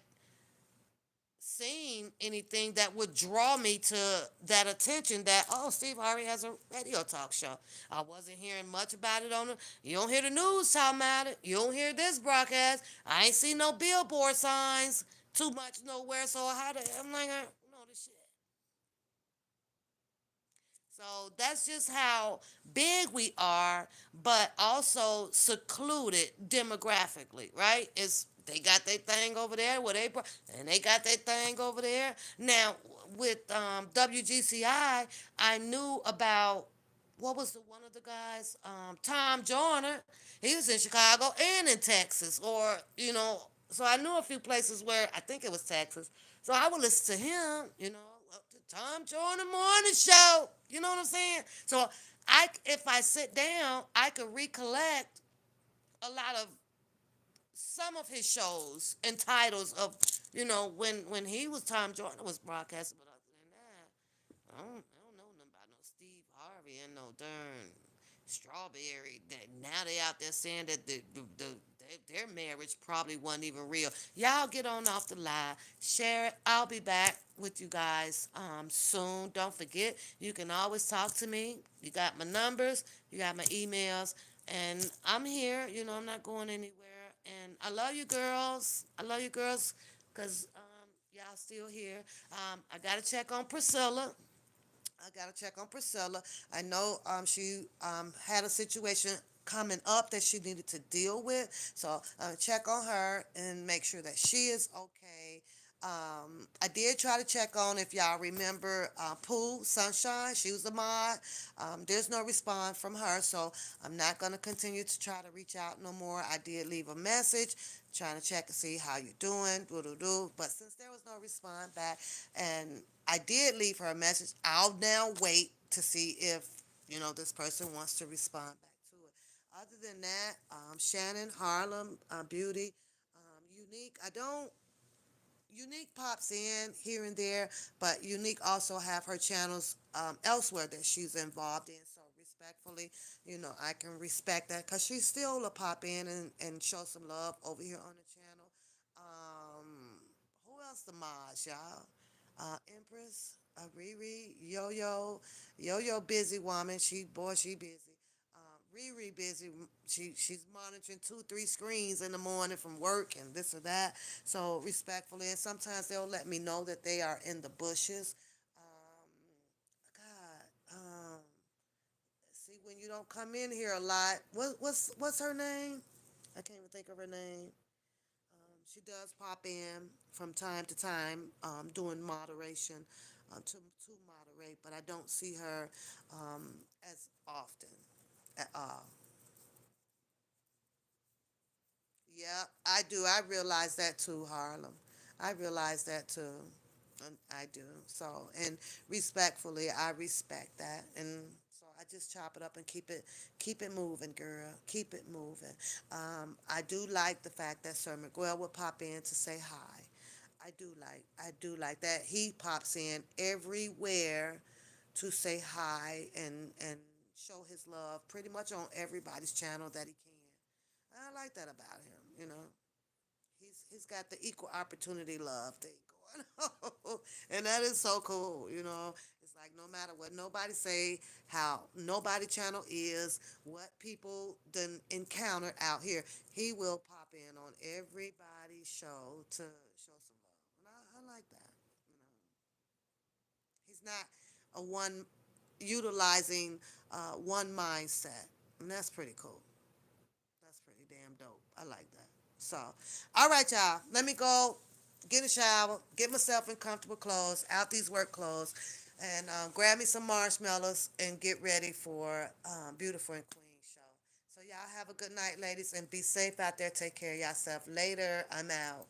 seen anything that would draw me to that attention that, oh, Steve Harvey has a radio talk show. I wasn't hearing much about it on the, you don't hear the news talking about it. You don't hear this broadcast. I ain't seen no billboard signs too much nowhere. So I'm like, I know this shit. So that's just how big we are, but also secluded demographically, right? It's they got their thing over there where and they got their thing over there. Now with WGCI, I knew about what was the one of the guys, Tom Joyner. He was in Chicago and in Texas, or so I knew a few places where I think it was Texas. So I would listen to him, the Tom Joyner Morning Show. You know what I'm saying? So if I sit down, I could recollect a lot of some of his shows and titles of when he was Tom Joyner was broadcasting. But other than that, I don't know nothing about no Steve Harvey and no darn Strawberry. That now they out there saying that their marriage probably wasn't even real. Y'all get on off the line. Share it. I'll be back with you guys soon. Don't forget, you can always talk to me. You got my numbers. You got my emails. And I'm here. I'm not going anywhere. And I love you girls. I love you girls because y'all still here. I got to check on Priscilla. I gotta check on Priscilla. I know she had a situation coming up that she needed to deal with, so check on her and make sure that she is okay. I did try to check on if y'all remember Pooh Sunshine. She was a mod. There's no response from her, so I'm not gonna continue to try to reach out no more. I did leave a message trying to check to see how you doing, do. But since there was no response back, and I did leave her a message, I'll now wait to see if this person wants to respond back to it. Other than that, Shannon, Harlem, Beauty, Unique. I don't Unique pops in here and there, but Unique also have her channels elsewhere that she's involved in. So respectfully, I can respect that because she still will pop in and show some love over here on the channel. Who else the mods, y'all? Empress, Riri, Yo-Yo busy woman. She busy. Riri busy. She's monitoring 2, 3 screens in the morning from work and this or that. So respectfully, and sometimes they'll let me know that they are in the bushes. God, see when you don't come in here a lot. What's her name? I can't even think of her name. She does pop in from time to time, doing moderation, to moderate, but I don't see her as often at all. Yeah, I do. I realize that too, Harlem. I realize that too. And I do. So, and respectfully, I respect that. And so I just chop it up and keep it moving, girl. Keep it moving. I do like the fact that Sir Miguel would pop in to say hi. I do like that. He pops in everywhere to say hi and show his love pretty much on everybody's channel that he can. I like that about him. He's got the equal opportunity love thing going on. And that is so cool. It's like no matter what nobody say, how nobody channel is, what people done encounter out here, he will pop in on everybody's show to show some love. And I like that. You know, he's not a one utilizing one mindset, and that's pretty cool. That's pretty damn dope. I like that. So, all right, y'all. Let me go get a shower, get myself in comfortable clothes, out these work clothes, and grab me some marshmallows and get ready for Beautiful and Queen show. So, y'all have a good night, ladies, and be safe out there. Take care of yourself. Later. I'm out.